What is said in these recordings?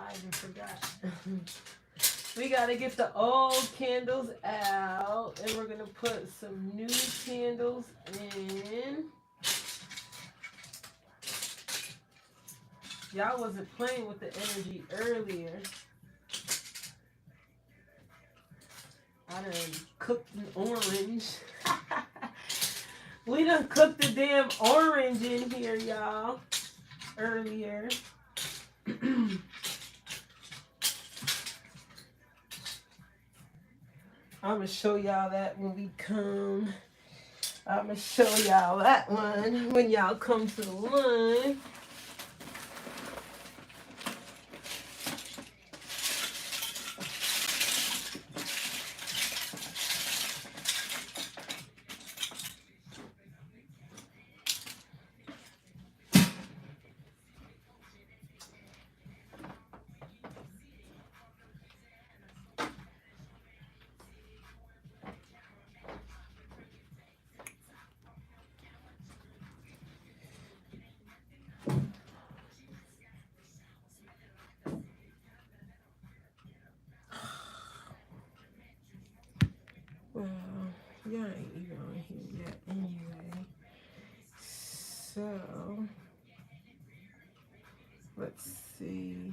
I even forgot. We gotta get the old candles out, and we're gonna put some new candles in. Y'all wasn't playing with the energy earlier. I done cooked an orange. We done cooked the damn orange in here, y'all, earlier. I'm gonna show y'all that when we come. I'm gonna show y'all that one when y'all come to the line. Well, y'all ain't even on here yet anyway. So, let's see.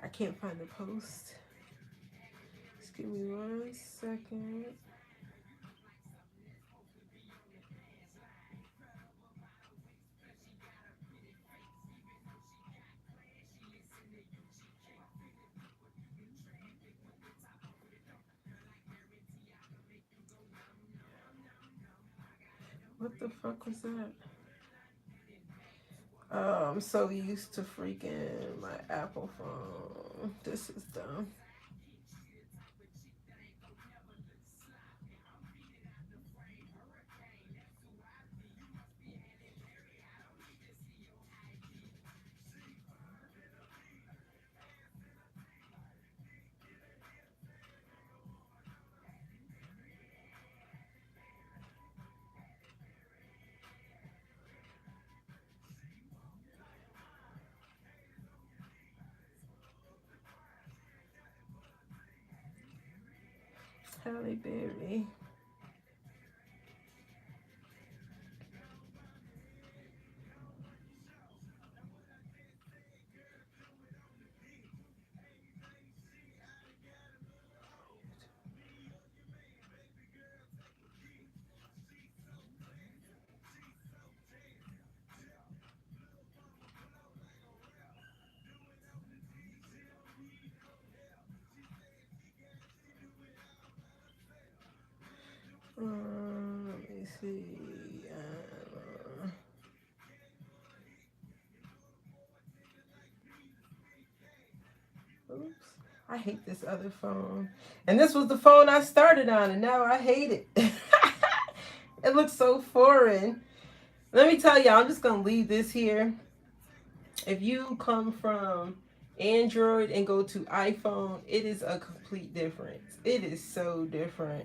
I can't find the post. Just give me 1 second. What the fuck was that? Oh, I'm so used to freaking my Apple phone. This is dumb. Halle Berry. Let me see. Oops. I hate this other phone. And this was the phone I started on, and now I hate it. It looks so foreign. Let me tell you, I'm just going to leave this here. If you come from Android and go to iPhone, it is a complete difference. It is so different.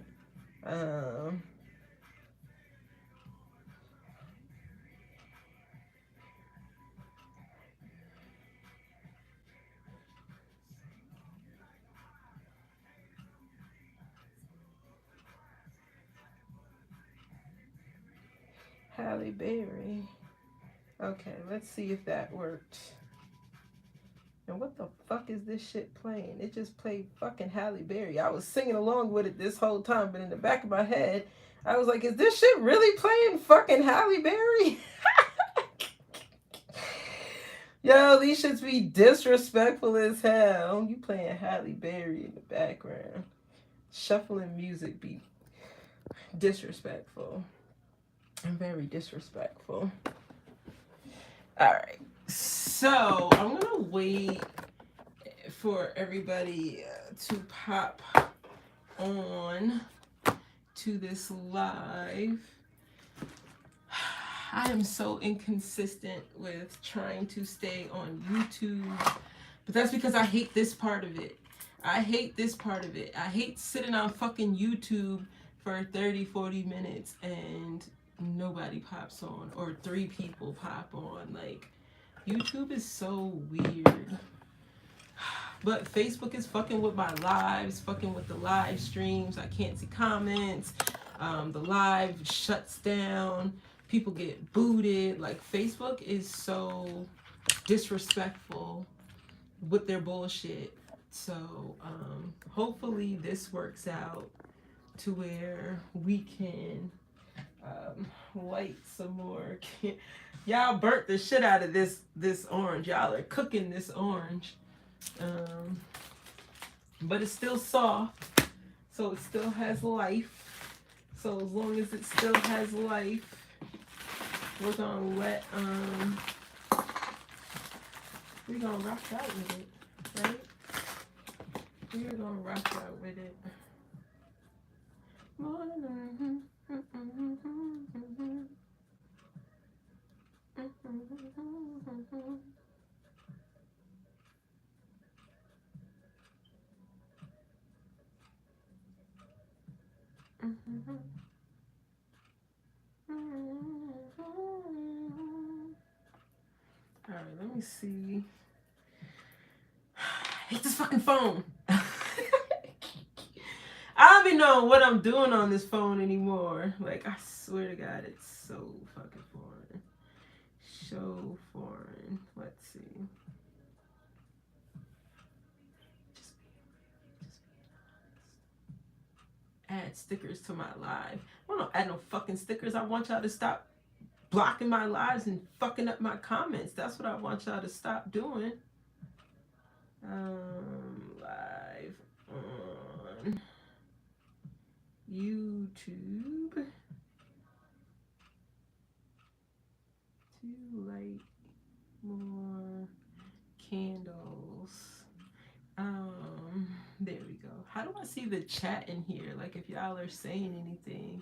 Halle Berry. Okay, let's see if that worked. And what the fuck is this shit playing? It just played fucking Halle Berry. I was singing along with it this whole time, but in the back of my head, I was like, is this shit really playing fucking Halle Berry? Yo, these shits be disrespectful as hell. You playing Halle Berry in the background. Shuffling music be disrespectful. I'm very disrespectful. Alright. So, I'm going to wait for everybody to pop on to this live. I am so inconsistent with trying to stay on YouTube, but that's because I hate this part of it. I hate this part of it. I hate sitting on fucking YouTube for 30, 40 minutes and nobody pops on, or 3 people pop on. Like, YouTube is so weird. But Facebook is fucking with my lives, fucking with the live streams. I can't see comments. The live shuts down. People get booted. Like, Facebook is so disrespectful with their bullshit. So hopefully this works out to where we can light some more. Y'all burnt the shit out of this orange. Y'all are cooking this orange. But it's still soft, so it still has life. So as long as it still has life, we're gonna let we're gonna rock out with it, right? We're gonna rock out with it. All right, let me see. I hate this fucking phone. I don't even know what I'm doing on this phone anymore. Like, I swear to God, it's so fucking foreign. So foreign. Let's see. Just add stickers to my live. I don't add no fucking stickers. I want y'all to stop blocking my lives and fucking up my comments. That's what I want y'all to stop doing. Live on YouTube to light more candles. There we go. How do I see the chat in here? Like, if y'all are saying anything,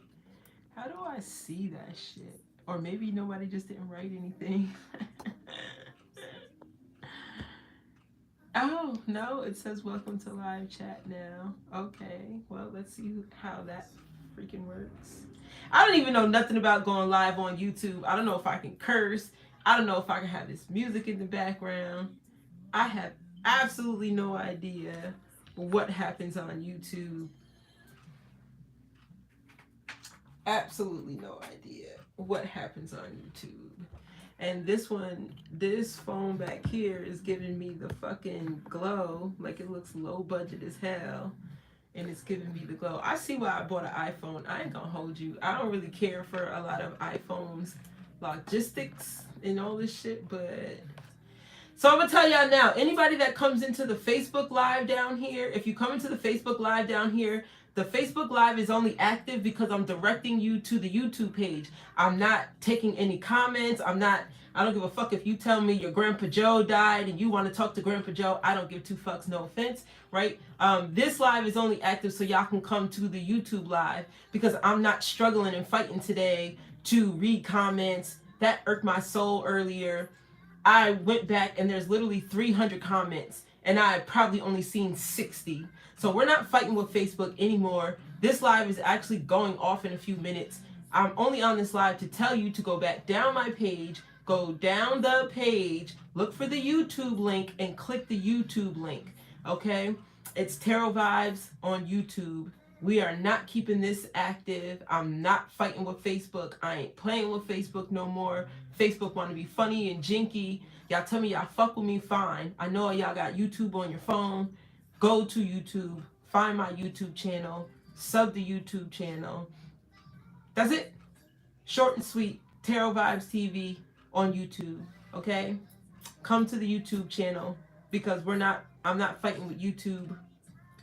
how do I see that shit? Or maybe nobody just didn't write anything. Oh, no, it says welcome to live chat now. Okay, well, let's see how that freaking works. I don't even know nothing about going live on YouTube. I don't know if I can curse. I don't know if I can have this music in the background. I have absolutely no idea what happens on YouTube. Absolutely no idea what happens on YouTube. And this phone back here is giving me the fucking glow. Like, it looks low budget as hell. And it's giving me the glow. I see why I bought an iPhone. I ain't gonna hold you. I don't really care for a lot of iPhones logistics and all this shit, but... So I'm gonna tell y'all now, anybody that comes into the Facebook Live down here, if you come into the Facebook Live down here, the Facebook Live is only active because I'm directing you to the YouTube page. I'm not taking any comments. I don't give a fuck if you tell me your Grandpa Joe died and you want to talk to Grandpa Joe. I don't give 2 fucks, no offense, right? This live is only active so y'all can come to the YouTube Live because I'm not struggling and fighting today to read comments. That irked my soul earlier. I went back and there's literally 300 comments and I probably only seen 60. So we're not fighting with Facebook anymore. This live is actually going off in a few minutes. I'm only on this live to tell you to go back down my page, go down the page, look for the YouTube link and click the YouTube link, okay? It's Tarot Vibes on YouTube. We are not keeping this active. I'm not fighting with Facebook. I ain't playing with Facebook no more. Facebook want to be funny and jinky. Y'all tell me y'all fuck with me, fine. I know y'all got YouTube on your phone. Go to YouTube, find my YouTube channel, sub the YouTube channel. That's it. Short and sweet. Tarot Vibes TV on YouTube. Okay? Come to the YouTube channel because I'm not fighting with YouTube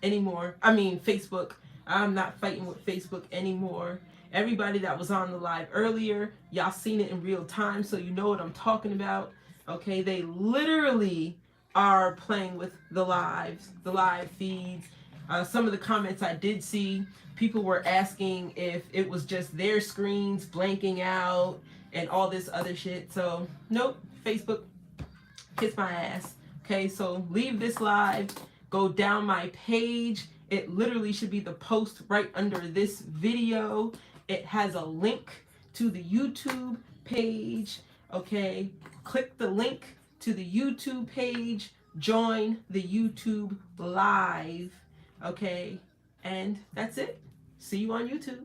anymore. I mean Facebook. I'm not fighting with Facebook anymore. Everybody that was on the live earlier, y'all seen it in real time, so you know what I'm talking about. Okay, they literally are playing with the live feeds. Some of the comments I did see, people were asking if it was just their screens blanking out and all this other shit. So nope, Facebook, kiss my ass. Okay, so leave this live, go down my page. It literally should be the post right under this video. It has a link to the YouTube page. Okay, click the link to the YouTube page, join the YouTube live. Okay, and that's it. See you on YouTube.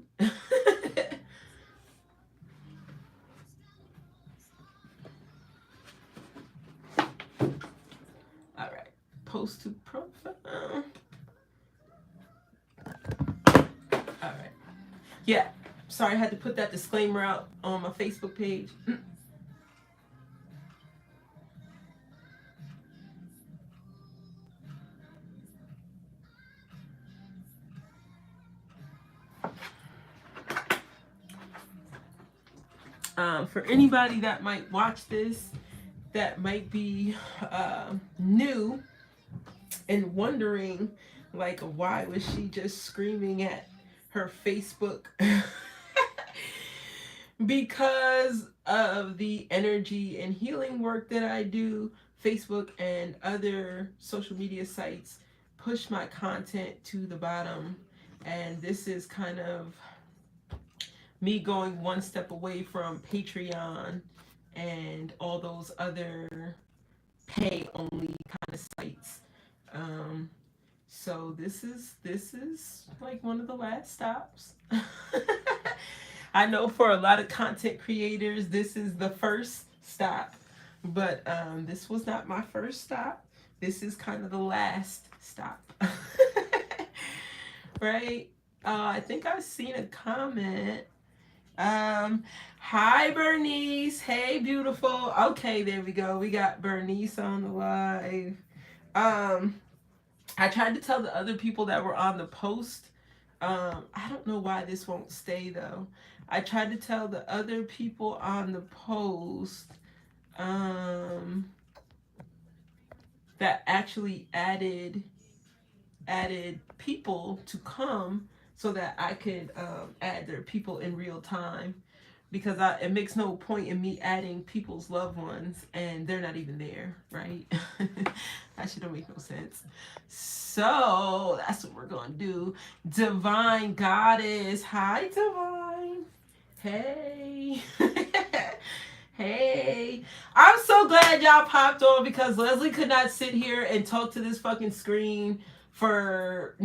All right, post to profile. All right. Yeah, sorry, I had to put that disclaimer out on my Facebook page. For anybody that might watch this, that might be new and wondering, like, why was she just screaming at her Facebook? Because of the energy and healing work that I do, Facebook and other social media sites push my content to the bottom. And this is kind of me going one step away from Patreon and all those other pay only kind of sites. So this is like one of the last stops. I know for a lot of content creators, this is the first stop, but this was not my first stop. This is kind of the last stop. Right? I think I've seen a comment. Hi Bernice. Hey, beautiful. Okay, there we go. We got Bernice on the live. I tried to tell the other people that were on the post. I don't know why this won't stay though. I tried to tell the other people on the post that actually added people to come so that I could add their people in real time, because it makes no point in me adding people's loved ones and they're not even there, right? That shit don't make no sense. So that's what we're gonna do. Divine Goddess, hi Divine. Hey. Hey, I'm so glad y'all popped on, because Leslie could not sit here and talk to this fucking screen for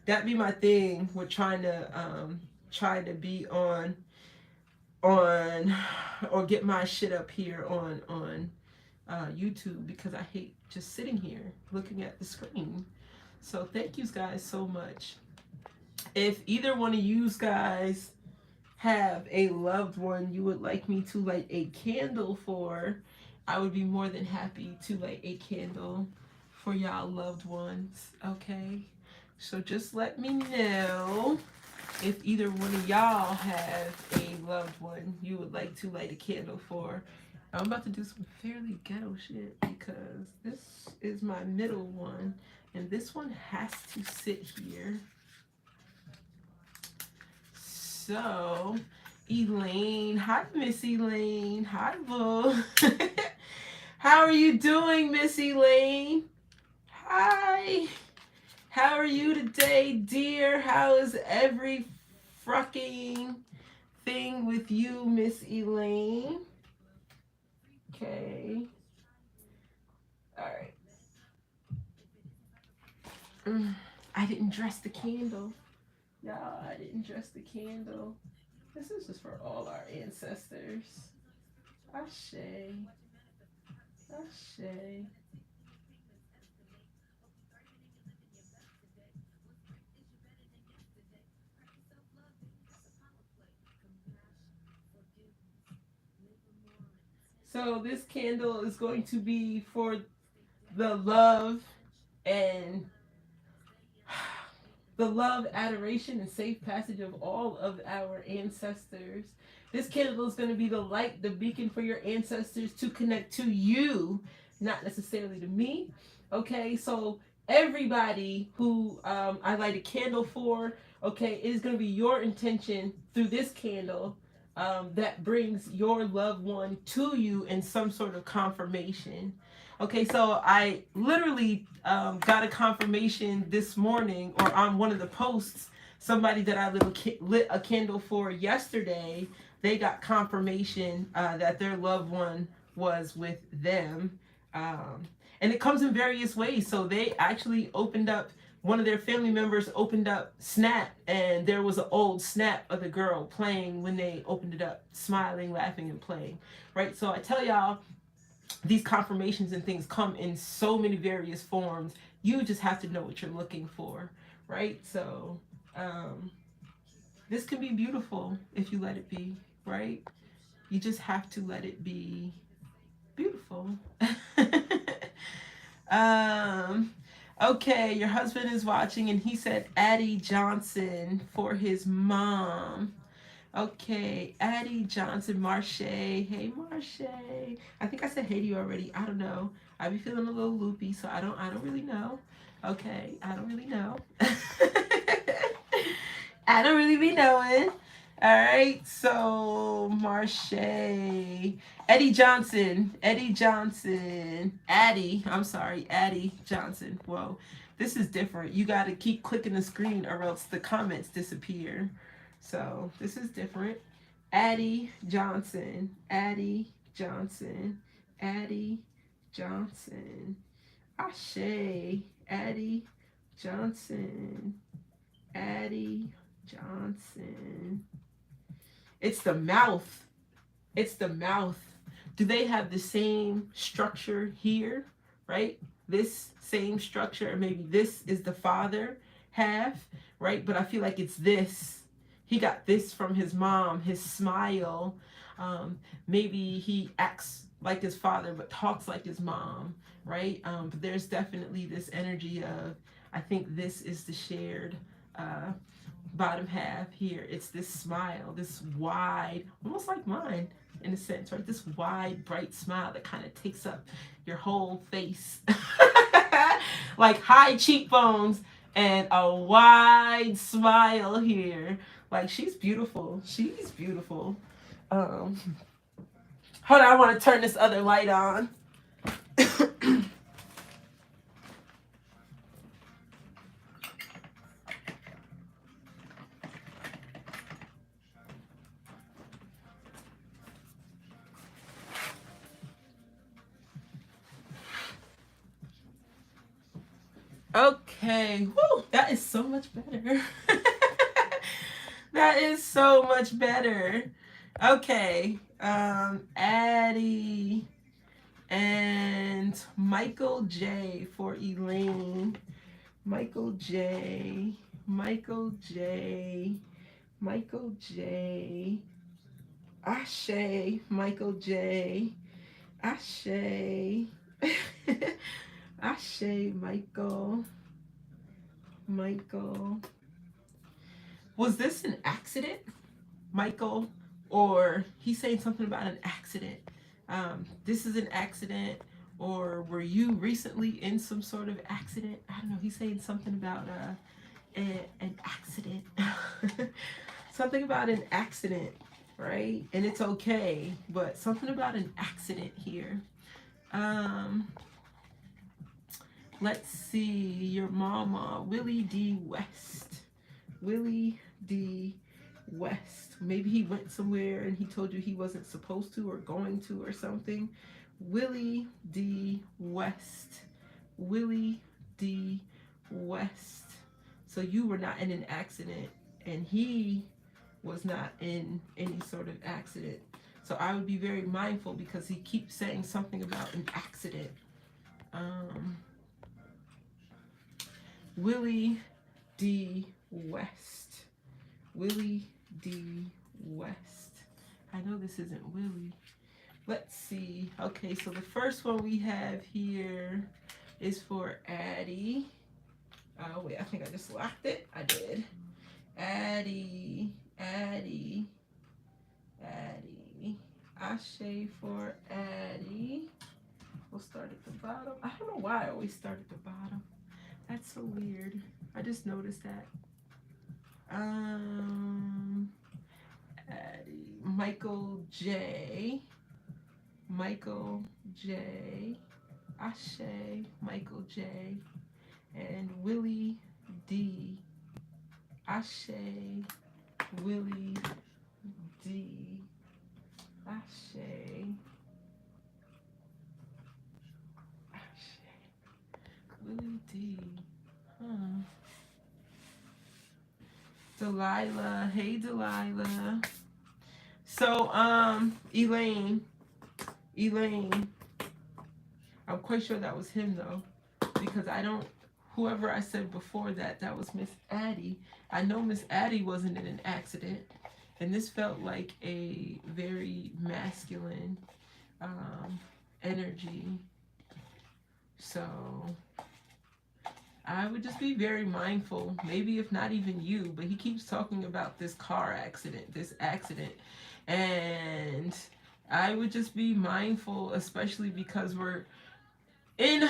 that'd be my thing with trying to be on or get my shit up here on YouTube, because I hate just sitting here looking at the screen. So thank you guys so much. If either one of you guys have a loved one you would like me to light a candle for, I would be more than happy to light a candle for y'all loved ones. Okay, so just let me know if either one of y'all have a loved one you would like to light a candle for. I'm about to do some fairly ghetto shit, because this is my middle one and this one has to sit here. So, Elaine, hi Miss Elaine, hi boo. How are you doing, Miss Elaine? Hi. How are you today, dear? How is every fucking thing with you, Miss Elaine? Okay. All right. I didn't dress the candle. Y'all, I didn't dress the candle. This is just for all our ancestors. Ashe. Ashe. So this candle is going to be for the love and the love, adoration, and safe passage of all of our ancestors. This candle is going to be the light, the beacon for your ancestors to connect to you, not necessarily to me. Okay, so everybody who I light a candle for, okay, it is going to be your intention through this candle that brings your loved one to you in some sort of confirmation. Okay, so I literally got a confirmation this morning or on one of the posts. Somebody that I lit a candle for yesterday, they got confirmation that their loved one was with them. Um, and it comes in various ways. So they actually opened up, one of their family members opened up Snap, and there was an old snap of the girl playing when they opened it up, smiling, laughing, and playing. Right? So I tell y'all, these confirmations and things come in so many various forms. You just have to know what you're looking for. Right? So um, this can be beautiful if you let it be. Right? You just have to let it be beautiful. Um, okay, your husband is watching and he said Addie Johnson for his mom. Okay, Addie Johnson, Marche. Hey, Marche. I think I said hey to you already. I don't know. I be feeling a little loopy, so I don't really know. Okay, I don't really know. I don't really be knowing. All right, so Marche, Eddie Johnson, Addie Johnson. Whoa, this is different. You got to keep clicking the screen or else the comments disappear. So this is different. Addie Johnson, Addie Johnson, Addie Johnson, Ashe, Addie Johnson, Addie Johnson. It's the mouth. It's the mouth. Do they have the same structure here? Right? This same structure, or maybe this is the father half, right? But I feel like it's this. He got this from his mom, his smile. Maybe he acts like his father but talks like his mom, right? But there's definitely this energy of, I think this is the shared bottom half here. It's this smile, this wide, almost like mine in a sense, right? This wide, bright smile that kind of takes up your whole face. Like high cheekbones and a wide smile here. Like she's beautiful. She's beautiful. Um, hold on, I want to turn this other light on. Okay. Woo, that is so much better. That is so much better. Okay. Addie and Michael J for Elaine. Michael J. Michael J. Michael J. Ashe. Michael J. Ashe. Ashe. Michael. Michael. Was this an accident, Michael? Or he's saying something about an accident. This is an accident. Or were you recently in some sort of accident? I don't know. He's saying something about an accident. Something about an accident, right? And it's okay, but something about an accident here. Let's see. Your mama, Willie D. West. Willie D. West. Maybe he went somewhere and he told you he wasn't supposed to or going to or something. Willie D. West. Willie D. West. So you were not in an accident and he was not in any sort of accident. So I would be very mindful because he keeps saying something about an accident. Willie D. West. Willie D. West. I know this isn't Willie. Let's see. Okay, so the first one we have here is for Addie. Oh, wait, I think I just locked it. I did. Addie. Addie. Addie. Ashe for Addie. We'll start at the bottom. I don't know why I always start at the bottom. That's so weird. I just noticed that. Michael J. Michael J. Ashe. Michael J. And Willie D. Ashe. Willie D. Ashe. Willie D. Delilah. Hey, Delilah. So, Elaine. I'm quite sure that was him, though. Because whoever I said before that was Miss Addie. I know Miss Addie wasn't in an accident. And this felt like a very masculine energy. So I would just be very mindful, maybe if not even you, but he keeps talking about this accident. And I would just be mindful, especially because we're in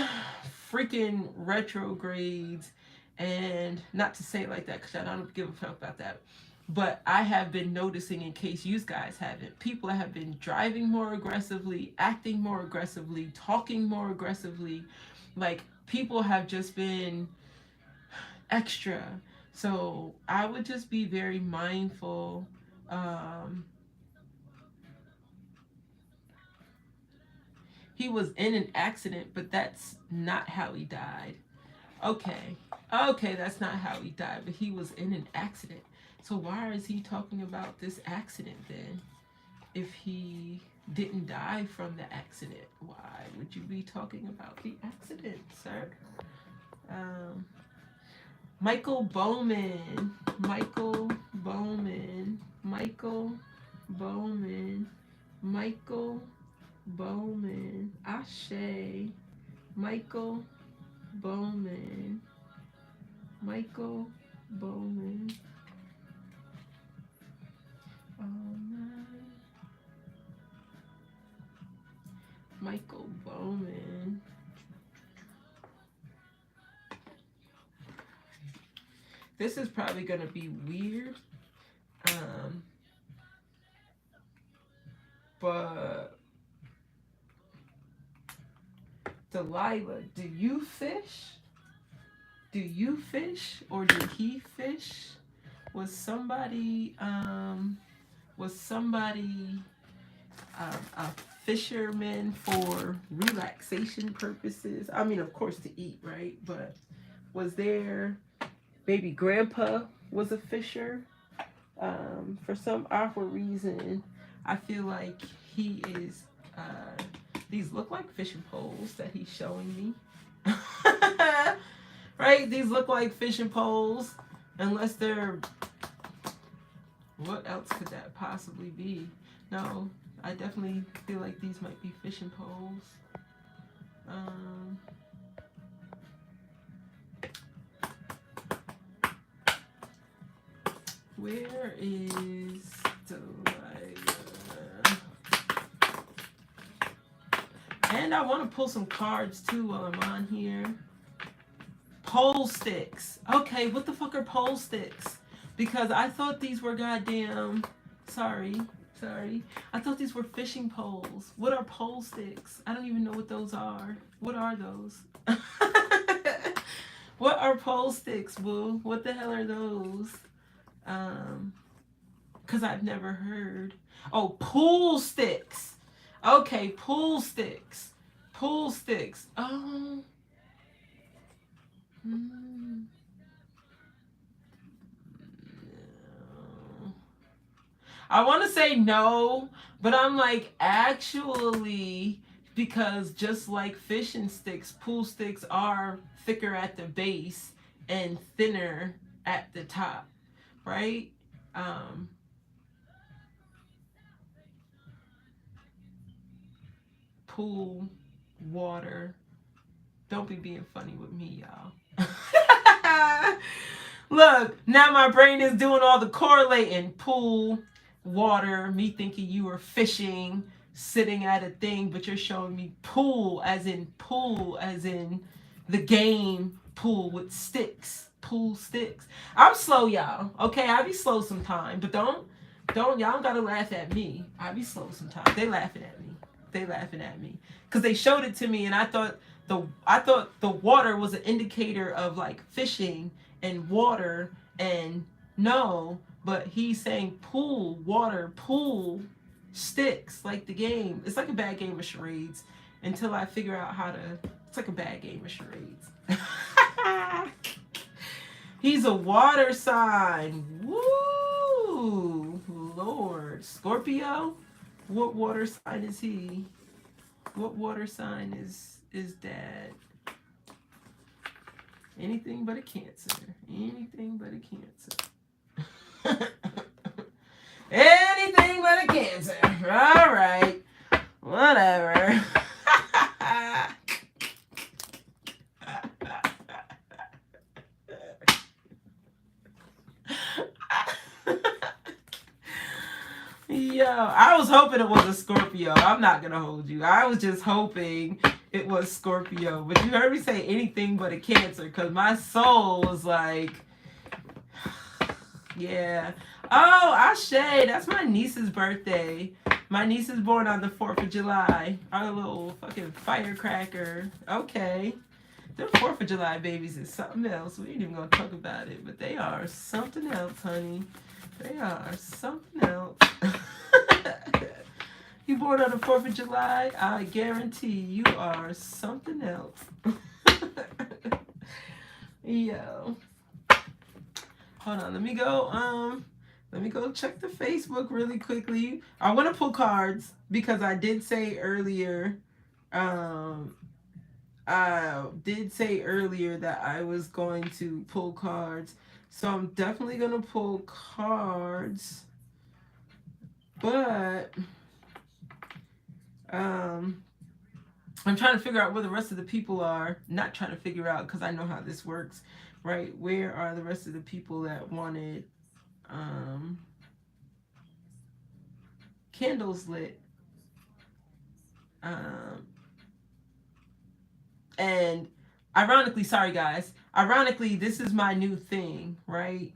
freaking retrogrades. And not to say it like that, because I don't give a fuck about that. But I have been noticing, in case you guys haven't, people have been driving more aggressively, acting more aggressively, talking more aggressively. Like, people have just been extra. So I would just be very mindful. He was in an accident, but that's not how he died. Okay, that's not how he died, but he was in an accident. So why is he talking about this accident then? If he didn't die from the accident, why would you be talking about the accident, sir? Michael Bowman. Michael Bowman. Michael Bowman. Michael Bowman. Ashe. Michael Bowman. Michael Bowman. Michael Bowman. This is probably gonna be weird. But Delilah, do you fish? Do you fish, or did he fish? Was somebody a fisherman for relaxation purposes? I mean, of course, to eat, right? But was there maybe grandpa was a fisher? For some awkward reason, I feel like he is. These look like fishing poles that he's showing me. Right? These look like fishing poles, unless they're. What else could that possibly be? No, I definitely feel like these might be fishing poles. Where is Delilah? And I want to pull some cards too while I'm on here. Pole sticks. Okay, what the fuck are pole sticks? Because I thought these were goddamn. Sorry. I thought these were fishing poles. What are pole sticks? I don't even know what those are. What are those? What are pole sticks, boo? What the hell are those? Because I've never heard. Oh, pool sticks. Okay, pool sticks. Pool sticks. Oh. I want to say no, but I'm like, actually, because just like fishing sticks, pool sticks are thicker at the base and thinner at the top, right? Pool, water. Don't be being funny with me, y'all. Look, now my brain is doing all the correlating. Pool, water, me thinking you were fishing, sitting at a thing, but you're showing me pool as in the game pool with sticks. Pool sticks. I'm slow, y'all. Okay, I be slow sometimes, but don't y'all don't gotta laugh at me. I be slow sometimes. They laughing at me. They laughing at me because they showed it to me, and I thought the water was an indicator of like fishing and water, and no, but he's saying pool, water, pool, sticks, like the game. It's like a bad game of charades until I figure out how to. It's like a bad game of charades. He's a water sign. Woo! Lord. Scorpio? What water sign is he? What water sign is Dad? Anything but a Cancer. Anything but a Cancer. Anything but a Cancer. All right. Whatever. Yo, I was hoping it was a Scorpio. I'm not gonna hold you. I was just hoping it was Scorpio. But you heard me say anything but a Cancer, because my soul was like, yeah. Oh, Ashe, that's my niece's birthday. My niece is born on the 4th of July. Our little fucking firecracker. Okay. Them 4th of July babies is something else. We ain't even gonna talk about it, but they are something else, honey. They are something else. You born on the 4th of July, I guarantee you are something else. Yo. Hold on, let me go check the Facebook really quickly. I want to pull cards because I did say earlier, that I was going to pull cards. So I'm definitely going to pull cards. But I'm trying to figure out where the rest of the people are. Not trying to figure out, because I know how this works, right? Where are the rest of the people that wanted candles lit? And ironically, sorry guys, ironically, this is my new thing, right?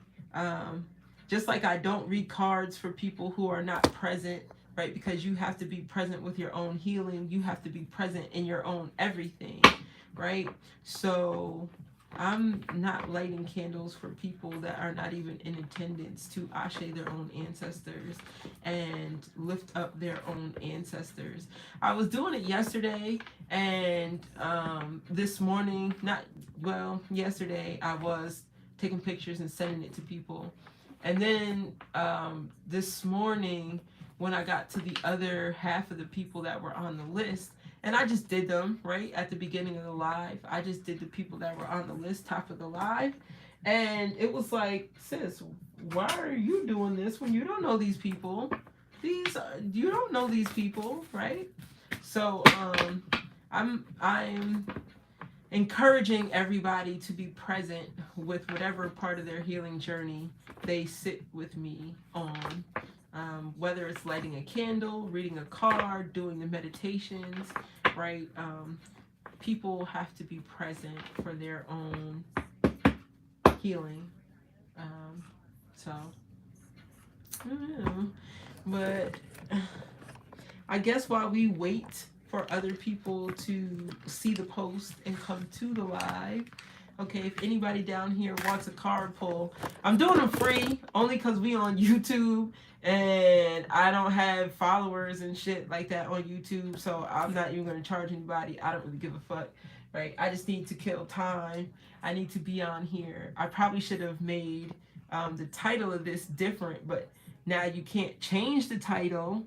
Just like I don't read cards for people who are not present, right? Because you have to be present with your own healing. You have to be present in your own everything, right? So I'm not lighting candles for people that are not even in attendance to ashe their own ancestors and lift up their own ancestors. I was doing it yesterday, and this morning, yesterday I was taking pictures and sending it to people. And then this morning, when I got to the other half of the people that were on the list, and I just did them right at the beginning of the live. I just did the people that were on the list, top of the live. And it was like, sis, why are you doing this when you don't know these people? You don't know these people, right? So I'm encouraging everybody to be present with whatever part of their healing journey they sit with me on. Whether it's lighting a candle, reading a card, doing the meditations, right? People have to be present for their own healing. So, I don't know. But I guess while we wait for other people to see the post and come to the live, okay, if anybody down here wants a card pull, I'm doing them free only because we on YouTube and I don't have followers and shit like that on YouTube, so I'm not even going to charge anybody. I don't really give a fuck, right? I just need to kill time. I need to be on here. I probably should have made the title of this different, but now you can't change the title.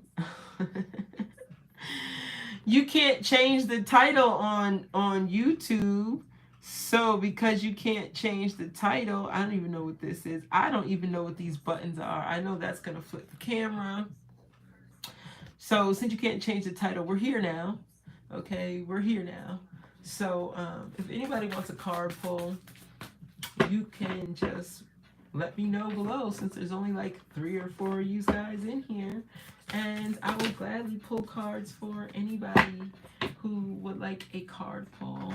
You can't change the title on YouTube. So because you can't change the title, I don't even know what this is. I don't even know what these buttons are. I know that's going to flip the camera. So since you can't change the title, we're here now. Okay, we're here now. So if anybody wants a card pull, you can just let me know below, since there's only like 3 or 4 of you guys in here. And I will gladly pull cards for anybody who would like a card pull.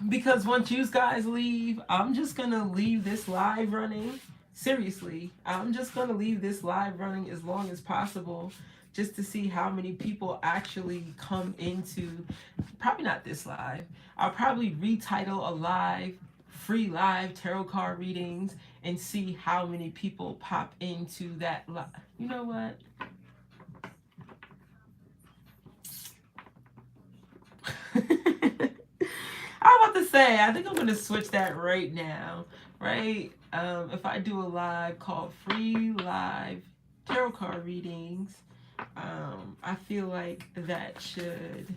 Because once you guys leave, I'm just gonna leave this live running. Seriously, I'm just gonna leave this live running as long as possible, just to see how many people actually come into. Probably not this live. I'll probably retitle a live, free live tarot card readings, and see how many people pop into that live. You know what? I'm about to say, I think I'm going to switch that right now, right? If I do a live called Free Live Tarot Card Readings, I feel like that should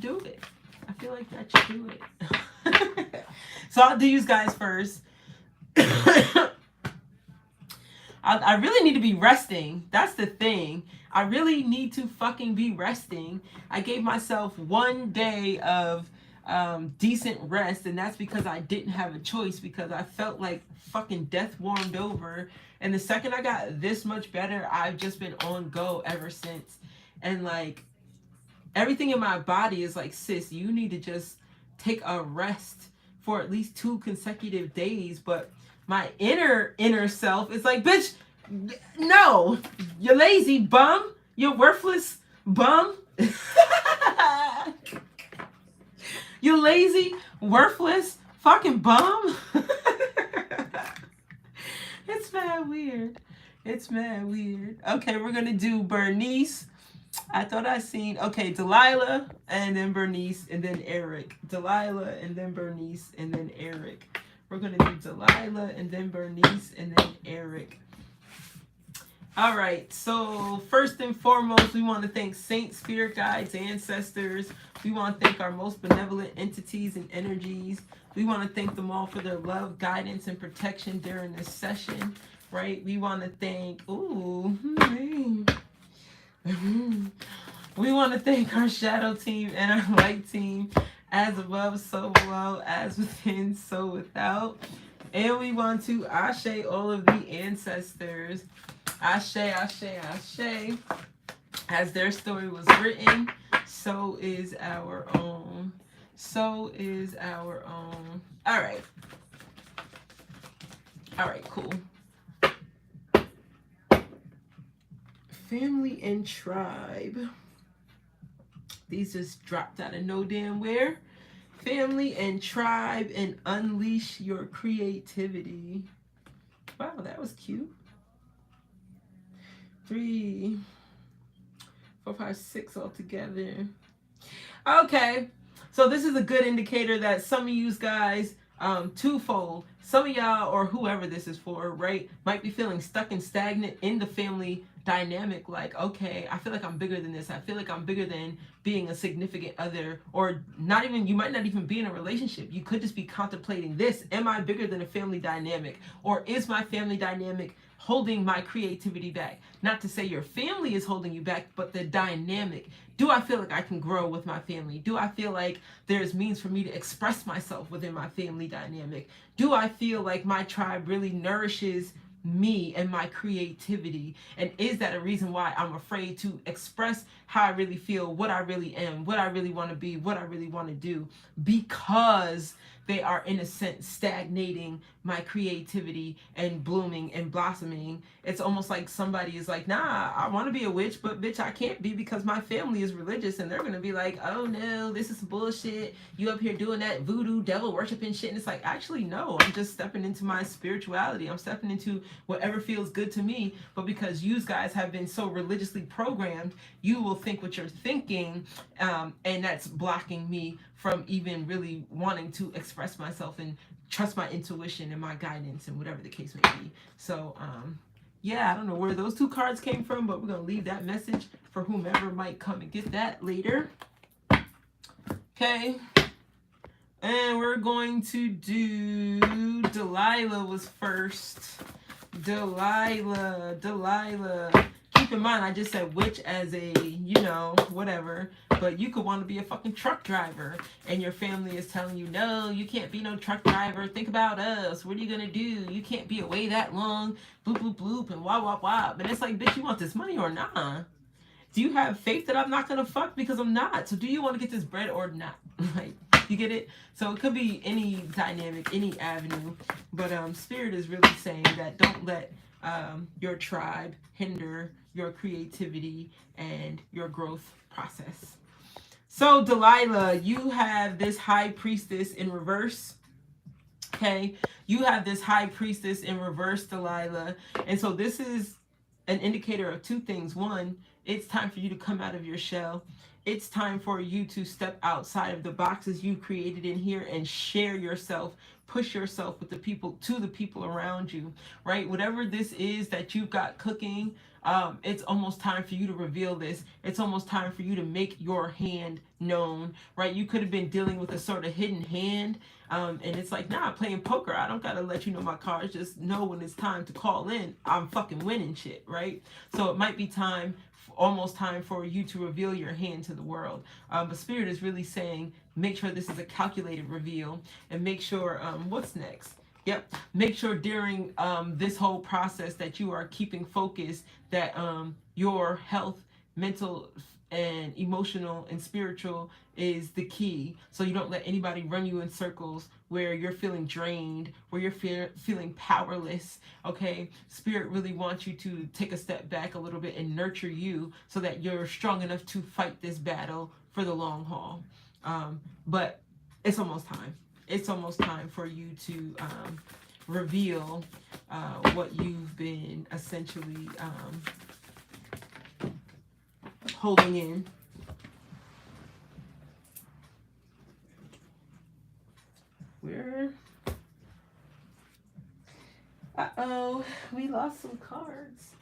do it. I feel like that should do it. So I'll do you guys first. I really need to be resting. That's the thing. I really need to fucking be resting. I gave myself 1 day of decent rest, and that's because I didn't have a choice, because I felt like fucking death warmed over. And the second I got this much better, I've just been on go ever since. And like everything in my body is like, sis, you need to just take a rest for at least 2 consecutive days. But my inner self is like, bitch, no, you're lazy bum, you're worthless bum. You lazy, worthless, fucking bum. It's mad weird. It's mad weird. Okay, we're gonna do Bernice. I thought I seen, okay, Delilah, and then Bernice, and then Eric. Delilah, and then Bernice, and then Eric. We're gonna do Delilah, and then Bernice, and then Eric. All right, so first and foremost, we want to thank saints, spirit guides, ancestors. We want to thank our most benevolent entities and energies. We want to thank them all for their love, guidance, and protection during this session, right? We want to thank, we want to thank our shadow team and our light team, as above, so below, as within, so without. And we want to ashe all of the ancestors. Ashe, ashe, ashe. As their story was written, so is our own. So is our own. All right. All right, cool. Family and tribe. These just dropped out of no damn where. Family and tribe, and unleash your creativity. Wow, that was cute. 3, 4, 5, 6 all together. Okay, so this is a good indicator that some of you guys, twofold, some of y'all, or whoever this is for, right, might be feeling stuck and stagnant in the family dynamic. Like, okay, I feel like I'm bigger than this. I feel like I'm bigger than being a significant other, or not even, you might not even be in a relationship. You could just be contemplating this. Am I bigger than a family dynamic? Or is my family dynamic holding my creativity back? Not to say your family is holding you back, but the dynamic. Do I feel like I can grow with my family? Do I feel like there's means for me to express myself within my family dynamic? Do I feel like my tribe really nourishes me and my creativity? And is that a reason why I'm afraid to express how I really feel, what I really am, what I really want to be, what I really want to do? Because they are, in a sense, stagnating my creativity and blooming and blossoming. It's almost like somebody is like, nah, I want to be a witch, but bitch, I can't be because my family is religious, and they're going to be like, oh no, this is bullshit. You up here doing that voodoo devil worshiping shit. And it's like, actually, no, I'm just stepping into my spirituality. I'm stepping into whatever feels good to me. But because you guys have been so religiously programmed, you will think what you're thinking, and that's blocking me from even really wanting to express myself and trust my intuition and my guidance and whatever the case may be. So yeah, I don't know where those 2 cards came from, but we're gonna leave that message for whomever might come and get that later. Okay, and we're going to do Delilah was first. Delilah. Keep in mind, I just said witch as a, you know, whatever, but you could want to be a fucking truck driver, and your family is telling you, no, you can't be no truck driver. Think about us. What are you going to do? You can't be away that long. Bloop, bloop, bloop, and wah, wah, wah. But it's like, bitch, you want this money or nah? Do you have faith that I'm not gonna fuck? Because I'm not. So do you want to get this bread or not? Like, you get it? So it could be any dynamic, any avenue. But Spirit is really saying that don't let your tribe hinder your creativity and your growth process. So Delilah, you have this high priestess in reverse. Okay, you have this high priestess in reverse, Delilah. And so this is an indicator of two things. One, it's time for you to come out of your shell. It's time for you to step outside of the boxes you created in here and share yourself, push yourself with the people, to the people around you, right? Whatever this is that you've got cooking, it's almost time for you to reveal this. It's almost time for you to make your hand known, right? You could have been dealing with a sort of hidden hand, and it's like, nah, playing poker, I don't gotta let you know my cards. Just know when it's time to call in, I'm fucking winning shit, right? So it might be time, almost time for you to reveal your hand to the world. But Spirit is really saying, make sure this is a calculated reveal, and make sure, what's next? Yep. Make sure during this whole process that you are keeping focused, that your health, mental and emotional and spiritual is the key. So you don't let anybody run you in circles where you're feeling drained, where you're feeling powerless. Okay. Spirit really wants you to take a step back a little bit and nurture you so that you're strong enough to fight this battle for the long haul. But it's almost time. It's almost time for you to reveal what you've been essentially holding in. We're uh-oh, we lost some cards.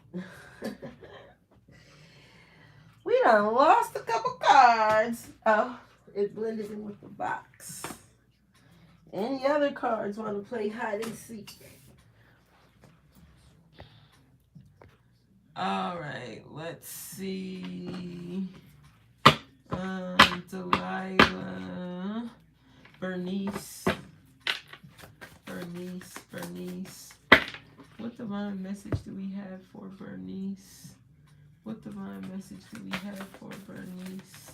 We done lost a couple cards. Oh, it blended in with the box. Any other cards want to play hide and seek? All right, let's see. Delilah, Bernice. What divine message do we have for Bernice? What divine message do we have for Bernice?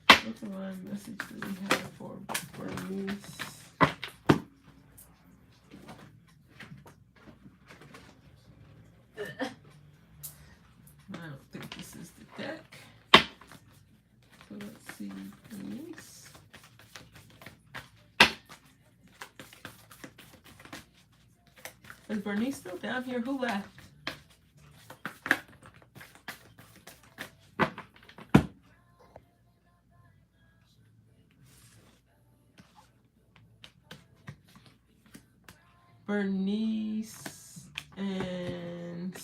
What divine message do we have for Bernice? I don't think this is the deck. So let's see, Bernice. Is Bernice still down here? Who left? Bernice and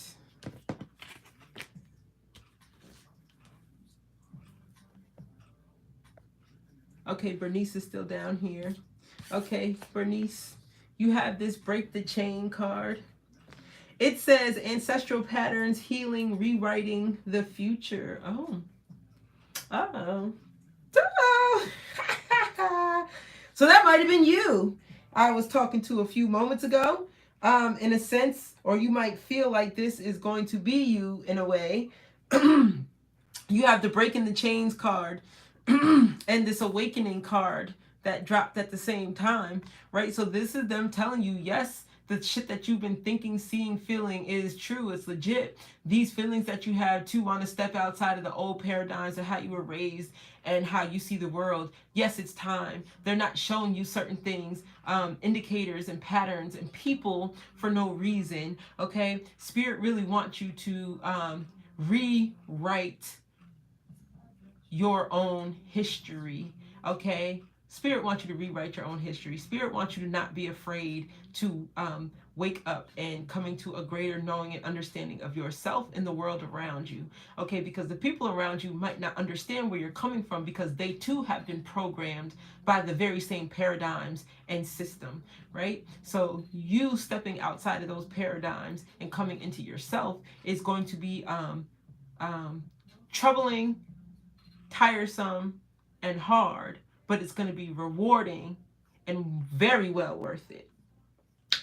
okay, Bernice is still down here. Okay, Bernice, you have this break the chain card. It says ancestral patterns, healing, rewriting the future. Oh. Uh-oh. So that might have been you I was talking to a few moments ago. In a sense, or you might feel like this is going to be you in a way. You have the breaking the chains card and this awakening card that dropped at the same time, right? So this is them telling you, yes, the shit that you've been thinking, seeing, feeling is true. It's legit. These feelings that you have to want to step outside of the old paradigms of how you were raised and how you see the world. Yes, it's time. They're not showing you certain things, indicators and patterns and people for no reason. Okay. Spirit really wants you to rewrite your own history. Okay. Spirit wants you to rewrite your own history. Spirit wants you to not be afraid to wake up and coming to a greater knowing and understanding of yourself and the world around you. Okay, because the people around you might not understand where you're coming from because they too have been programmed by the very same paradigms and system, right? So you stepping outside of those paradigms and coming into yourself is going to be troubling, tiresome, and hard, but it's going to be rewarding and very well worth it.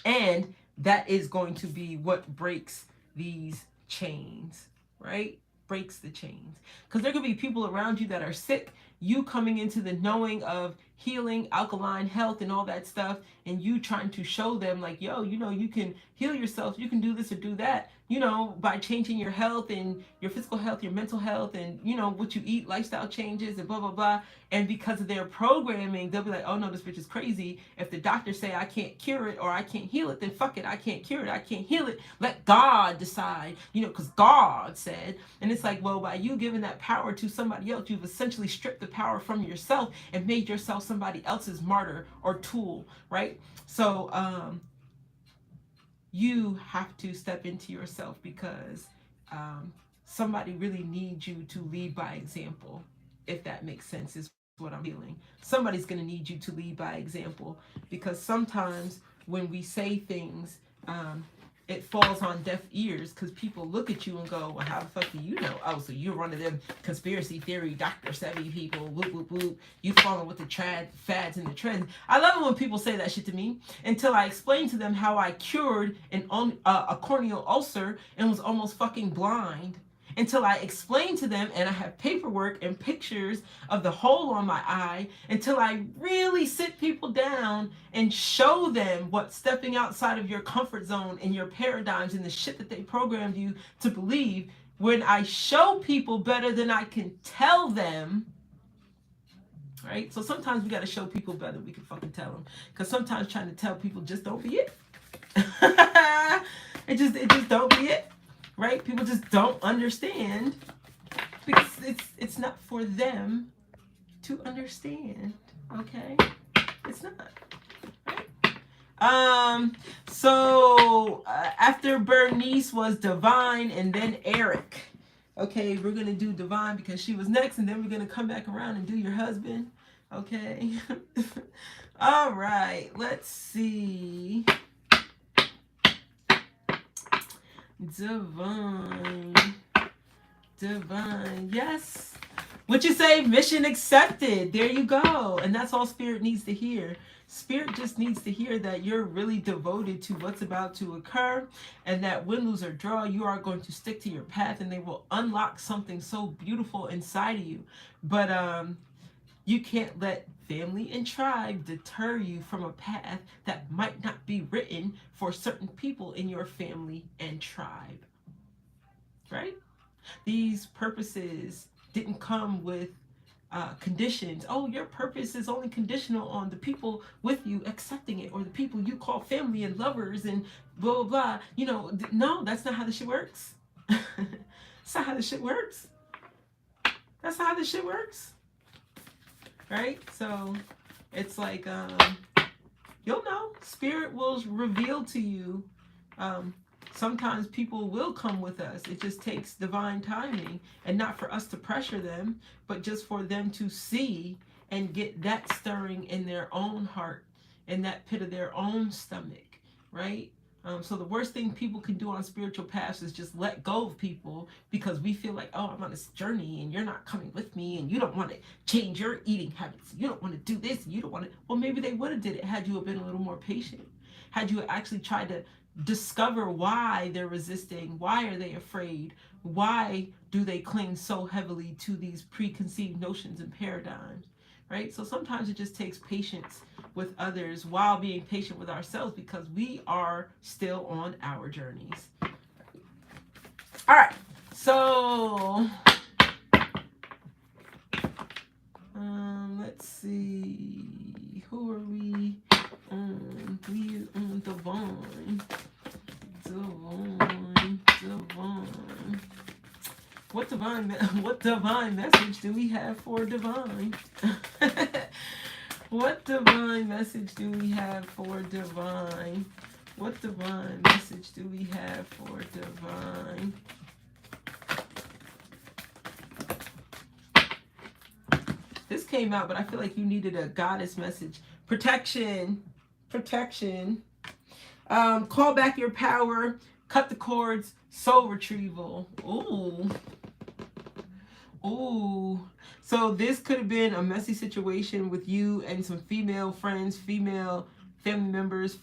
And that is going to be what breaks these chains, right? breaks the chains. Because there could be people around you that are sick, you coming into the knowing of healing, alkaline health, and all that stuff, and you trying to show them like, yo, you know, you can heal yourself, you can do this or do that, you know, by changing your health and your physical health, your mental health, and, you know, what you eat, lifestyle changes, and blah, blah, blah. And because of their programming, they'll be like, oh no, this bitch is crazy. If the doctors say I can't cure it or I can't heal it, then fuck it, I can't cure it, I can't heal it. Let God decide, you know, because God said. And it's like, well, by you giving that power to somebody else, you've essentially stripped the power from yourself and made yourself somebody else's martyr or tool, right? So you have to step into yourself, because somebody really needs you to lead by example, if that makes sense, is what I'm feeling. Somebody's going to need you to lead by example, because sometimes when we say things, it falls on deaf ears, because people look at you and go, well, how the fuck do you know? Oh, so you're one of them conspiracy theory, Dr. Sebi people, whoop, whoop, whoop. You following with the fads and the trends. I love it when people say that shit to me, until I explain to them how I cured a corneal ulcer and was almost fucking blind. Until I explain to them, and I have paperwork and pictures of the hole on my eye, until I really sit people down and show them what stepping outside of your comfort zone and your paradigms and the shit that they programmed you to believe. When I show people better than I can tell them, right? So sometimes we got to show people better than we can fucking tell them, because sometimes trying to tell people just don't be it. it just don't be it. Right? People just don't understand, because it's not for them to understand. Okay? It's not. Right? So after Bernice was Divine and then Eric. Okay, we're gonna do Divine because she was next, and then we're gonna come back around and do your husband. Okay. All right, let's see. Divine. Yes. What you say? Mission accepted. There you go. And that's all Spirit needs to hear. Spirit just needs to hear that you're really devoted to what's about to occur, and that win, lose, or draw, you are going to stick to your path, and they will unlock something so beautiful inside of you. But you can't let family and tribe deter you from a path that might not be written for certain people in your family and tribe. Right? These purposes didn't come with conditions. Oh, your purpose is only conditional on the people with you accepting it, or the people you call family and lovers and blah, blah, blah. You know, no, that's not how this shit works. That's not how this shit works. That's not how this shit works. Right? So it's like, you'll know. Spirit will reveal to you. Sometimes people will come with us. It just takes divine timing, and not for us to pressure them, but just for them to see and get that stirring in their own heart, in that pit of their own stomach, right? So the worst thing people can do on spiritual paths is just let go of people, because we feel like, oh, I'm on this journey and you're not coming with me, and you don't want to change your eating habits. You don't want to do this. You don't want to. Well, maybe they would have did it had you have been a little more patient. Had you actually tried to discover why they're resisting, why are they afraid, why do they cling so heavily to these preconceived notions and paradigms, right? So sometimes it just takes patience with others while being patient with ourselves, because we are still on our journeys. All right, so let's see, who are we? We on Divine. What divine message do we have for Divine? What divine message do we have for Divine? What divine message do we have for Divine? This came out, but I feel like you needed a goddess message. Protection. Protection. Call back your power. Cut the cords. Soul retrieval. Ooh. Ooh. So this could have been a messy situation with you and some female friends, female family members,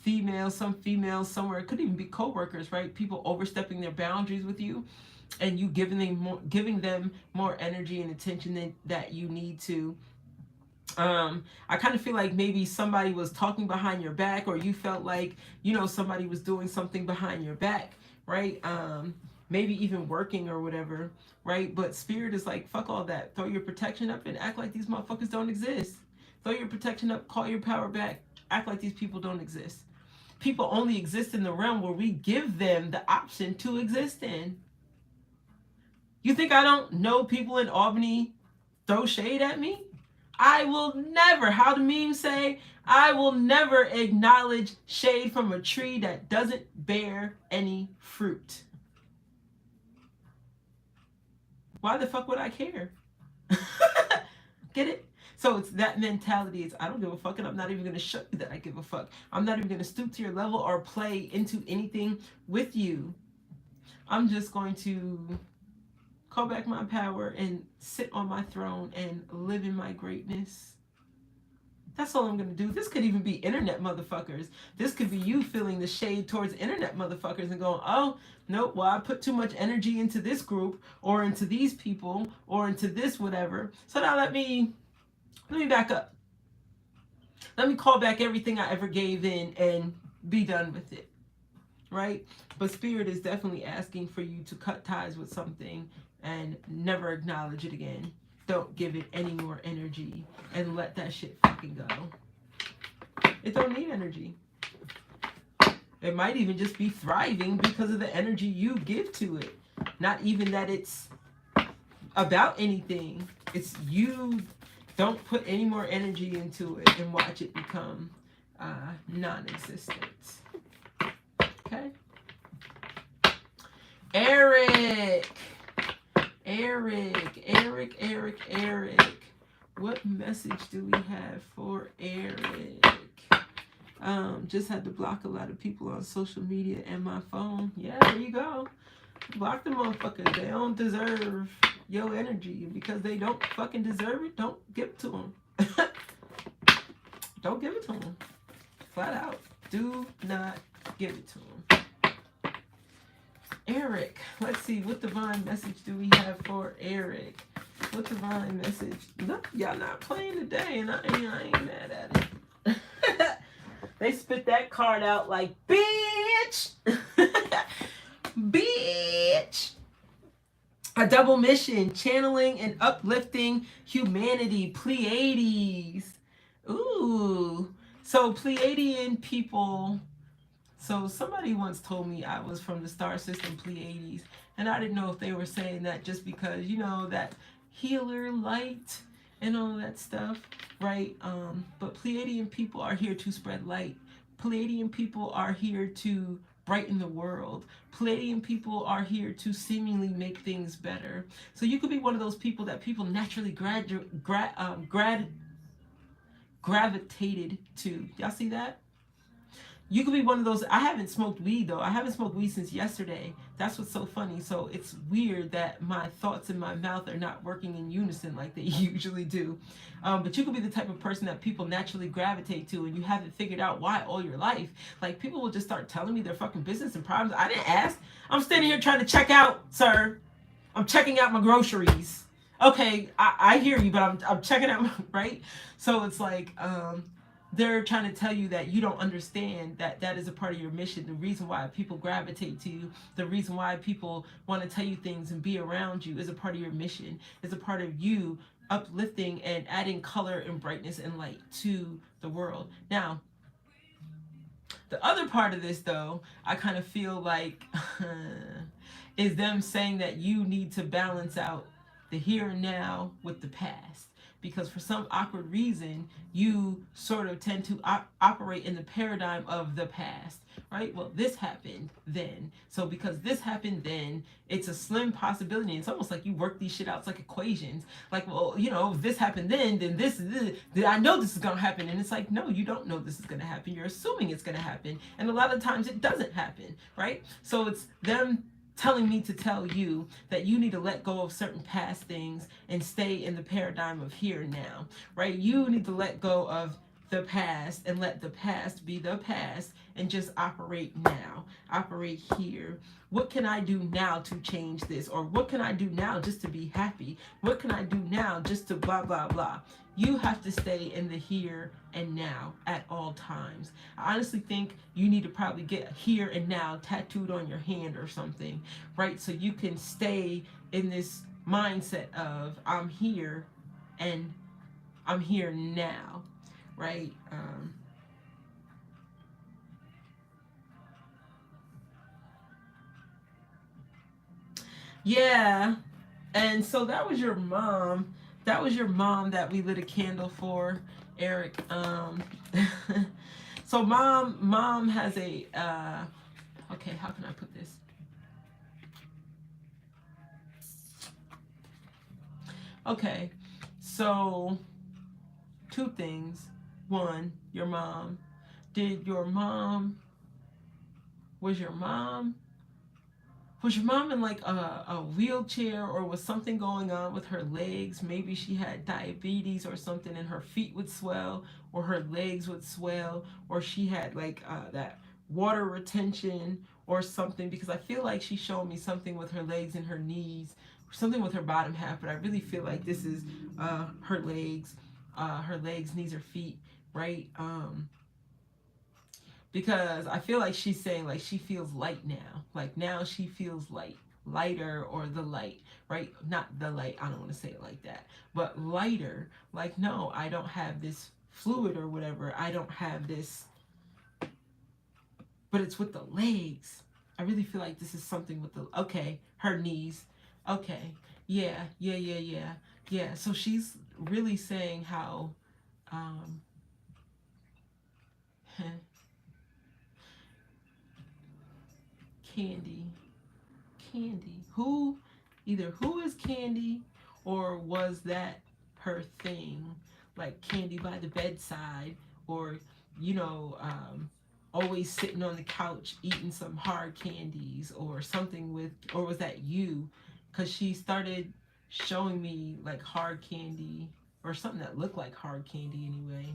some females somewhere. It could even be co-workers, right? People overstepping their boundaries with you. and you giving them more energy and attention that you need to. I kind of feel like maybe somebody was talking behind your back, or you felt like, you know, somebody was doing something behind your back, right? Maybe even working or whatever, right? But spirit is like, fuck all that. Throw your protection up and act like these motherfuckers don't exist. Throw your protection up, call your power back, act like these people don't exist. People only exist in the realm where we give them the option to exist in. You think I don't know people in Albany throw shade at me? I will never, how the memes say, I will never acknowledge shade from a tree that doesn't bear any fruit. Why the fuck would I care? Get it? So it's that mentality. It's I don't give a fuck, and I'm not even going to show you that I give a fuck. I'm not even going to stoop to your level or play into anything with you. I'm just going to call back my power and sit on my throne and live in my greatness. That's all I'm going to do. This could even be internet motherfuckers. This could be you feeling the shade towards internet motherfuckers and going, oh, nope, well, I put too much energy into this group or into these people or into this whatever. So now let me back up. Let me call back everything I ever gave in and be done with it. Right? But spirit is definitely asking for you to cut ties with something and never acknowledge it again. Don't give it any more energy and let that shit fucking go. It don't need energy. It might even just be thriving because of the energy you give to it. Not even that it's about anything. It's you don't put any more energy into it and watch it become non-existent. Okay? Eric. What message do we have for Eric? Just had to block a lot of people on social media and my phone. Yeah, there you go. Block the motherfuckers. They don't deserve your energy. And because they don't fucking deserve it, don't give it to them. Don't give it to them. Flat out. Do not give it to them. Eric, let's see, what divine message do we have for Eric? What divine message? No, y'all not playing today, and I ain't mad at it. They spit that card out like, bitch! Bitch! A double mission, channeling and uplifting humanity, Pleiades. Ooh. So Pleiadian people... So somebody once told me I was from the star system Pleiades, and I didn't know if they were saying that just because, you know, that healer light and all that stuff, right? But Pleiadian people are here to spread light. Pleiadian people are here to brighten the world. Pleiadian people are here to seemingly make things better. So you could be one of those people that people naturally gravitated to. Y'all see that? You could be one of those. I haven't smoked weed though. I haven't smoked weed since yesterday. That's what's so funny. So it's weird that my thoughts in my mouth are not working in unison like they usually do. But you could be the type of person that people naturally gravitate to, and you haven't figured out why all your life. Like people will just start telling me their fucking business and problems. I didn't ask. I'm standing here trying to check out, sir. I'm checking out my groceries. Okay, I hear you, but I'm checking out, right? So it's like, they're trying to tell you that you don't understand that that is a part of your mission. The reason why people gravitate to you, the reason why people want to tell you things and be around you is a part of your mission. It's a part of you uplifting and adding color and brightness and light to the world. Now, the other part of this though, I kind of feel like is them saying that you need to balance out the here and now with the past. Because for some awkward reason, you sort of tend to operate in the paradigm of the past, right? Well, this happened then. So because this happened then, it's a slim possibility. It's almost like you work these shit out. It's like equations. Like, well, you know, if this happened then this is this. Then I know this is going to happen. And it's like, no, you don't know this is going to happen. You're assuming it's going to happen. And a lot of times it doesn't happen, right? So it's them telling me to tell you that you need to let go of certain past things and stay in the paradigm of here and now, right? You need to let go of the past and let the past be the past and just operate now, operate here. What can I do now to change this? Or what can I do now just to be happy? What can I do now just to blah, blah, blah? You have to stay in the here and now at all times. I honestly think you need to probably get here and now tattooed on your hand or something, right? So you can stay in this mindset of I'm here and I'm here now, right? Yeah. And so that was your mom. That was your mom that we lit a candle for, Eric. So mom has a okay, how can I put this? Okay. So two things. One, your mom. Did your mom was your mom was your mom in like a wheelchair, or was something going on with her legs? Maybe she had diabetes or something and her feet would swell or her legs would swell, or she had like that water retention or something, because I feel like she showed me something with her legs and her knees, something with her bottom half, but I really feel like this is her legs, knees or feet, right? Because I feel like she's saying like she feels light now. Like now she feels light, lighter, or the light, right? Not the light, I don't want to say it like that, but lighter. Like, no, I don't have this fluid or whatever. I don't have this, but it's with the legs. I really feel like this is something with the, okay, her knees. Okay, yeah. So she's really saying how, um, Candy. Candy. Who is Candy, or was that her thing? Like Candy by the bedside, or, you know, always sitting on the couch eating some hard candies or something with, or was that you? Because she started showing me like hard candy or something that looked like hard candy anyway,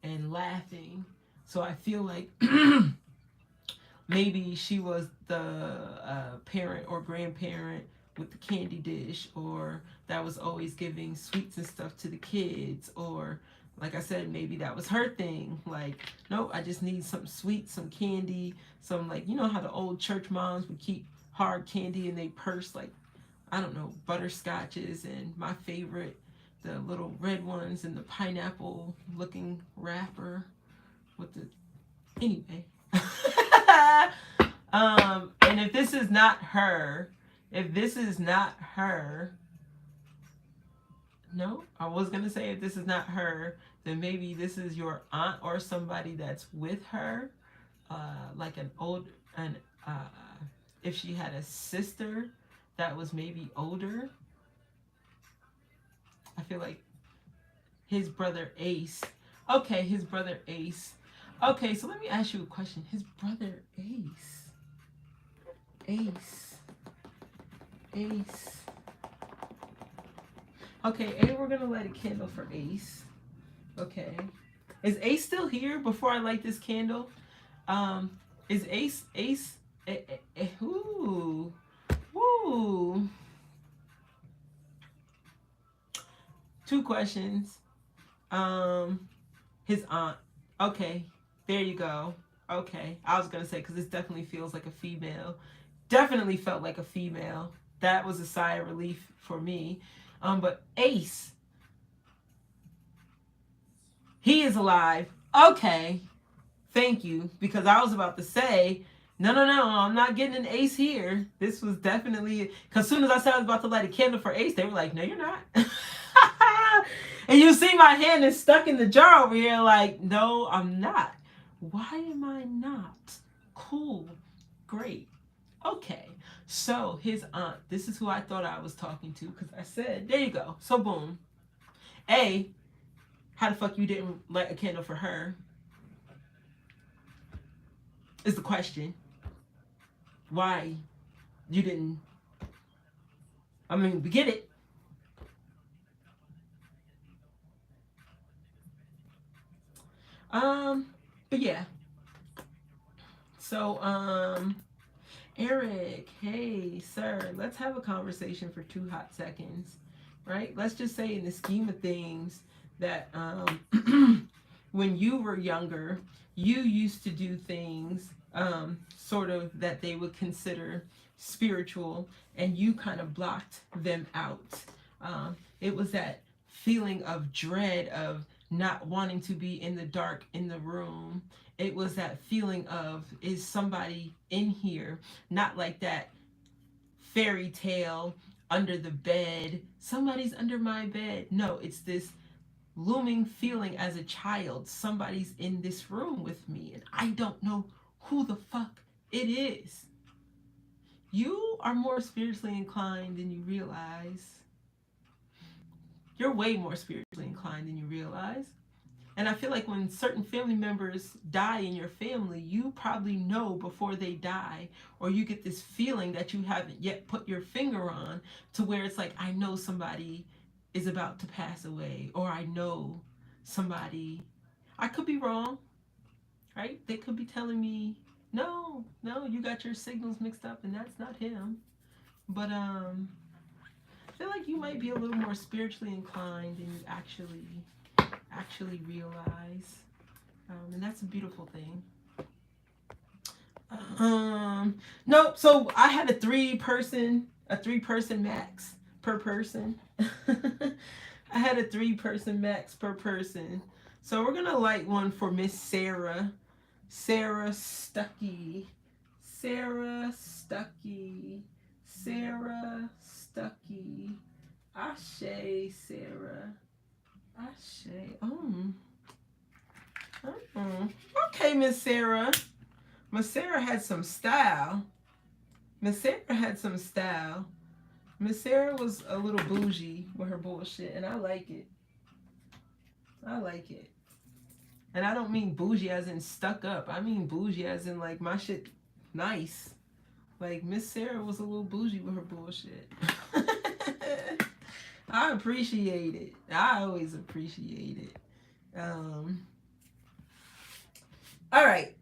and laughing. So I feel like maybe she was the parent or grandparent with the candy dish, or that was always giving sweets and stuff to the kids, or like I said, maybe that was her thing. Like, nope, I just need some sweets, some candy, some, like, you know how the old church moms would keep hard candy in their purse, like, I don't know, butterscotches, and my favorite, the little red ones in the pineapple looking wrapper with the, anyway. And if this is not her, no, I was gonna say if this is not her, then maybe this is your aunt or somebody that's with her, like uh, if she had a sister that was maybe older. I feel like his brother Ace. Okay, his brother Ace. Okay, so let me ask you a question. His brother Ace. Ace. Ace. Okay, we're gonna light a candle for Ace. Okay. Is Ace still here before I light this candle? Is Ace ooh. Ooh. Two questions. His aunt. Okay, there you go. Okay, I was gonna say, because this definitely feels like a female. Definitely felt like a female. That was a sigh of relief for me. But Ace, he is alive. Okay, thank you, because I was about to say, no, I'm not getting an Ace here. This was definitely, because as soon as I said I was about to light a candle for Ace, they were like, no, you're not. And you see my hand is stuck in the jar over here, like, no, I'm not. Why am I not? Cool. Great. Okay. So his aunt, this is who I thought I was talking to, because I said, there you go. So boom. A, how the fuck you didn't light a candle for her? Is the question. Why you didn't? I mean, we get it. But yeah. So, Eric, hey, sir, let's have a conversation for 2 hot seconds, right? Let's just say, in the scheme of things, that when you were younger, you used to do things sort of that they would consider spiritual, and you kind of blocked them out. It was that feeling of dread of not wanting to be in the dark in the room. It was that feeling of, is somebody in here? Not like that fairy tale under the bed, somebody's under my bed. No, it's this looming feeling as a child, somebody's in this room with me and I don't know who the fuck it is. You are more spiritually inclined than you realize. You're way more spiritually inclined than you realize. And I feel like when certain family members die in your family, you probably know before they die, or you get this feeling that you haven't yet put your finger on, to where it's like, I know somebody is about to pass away, or I know somebody. I could be wrong, right? They could be telling me, no, you got your signals mixed up and that's not him. But I feel like you might be a little more spiritually inclined than you actually realize, and that's a beautiful thing. Nope. So I had a three person max per person. I had a 3-person max per person. So we're gonna light one for Miss Sarah Stuckey. Ashe, Sarah. Ashe. Okay, Miss Sarah. Miss Sarah had some style. Miss Sarah was a little bougie with her bullshit, and I like it. And I don't mean bougie as in stuck up. I mean bougie as in, like, my shit nice. Like, Miss Sarah was a little bougie with her bullshit. I appreciate it. I always appreciate it. All right.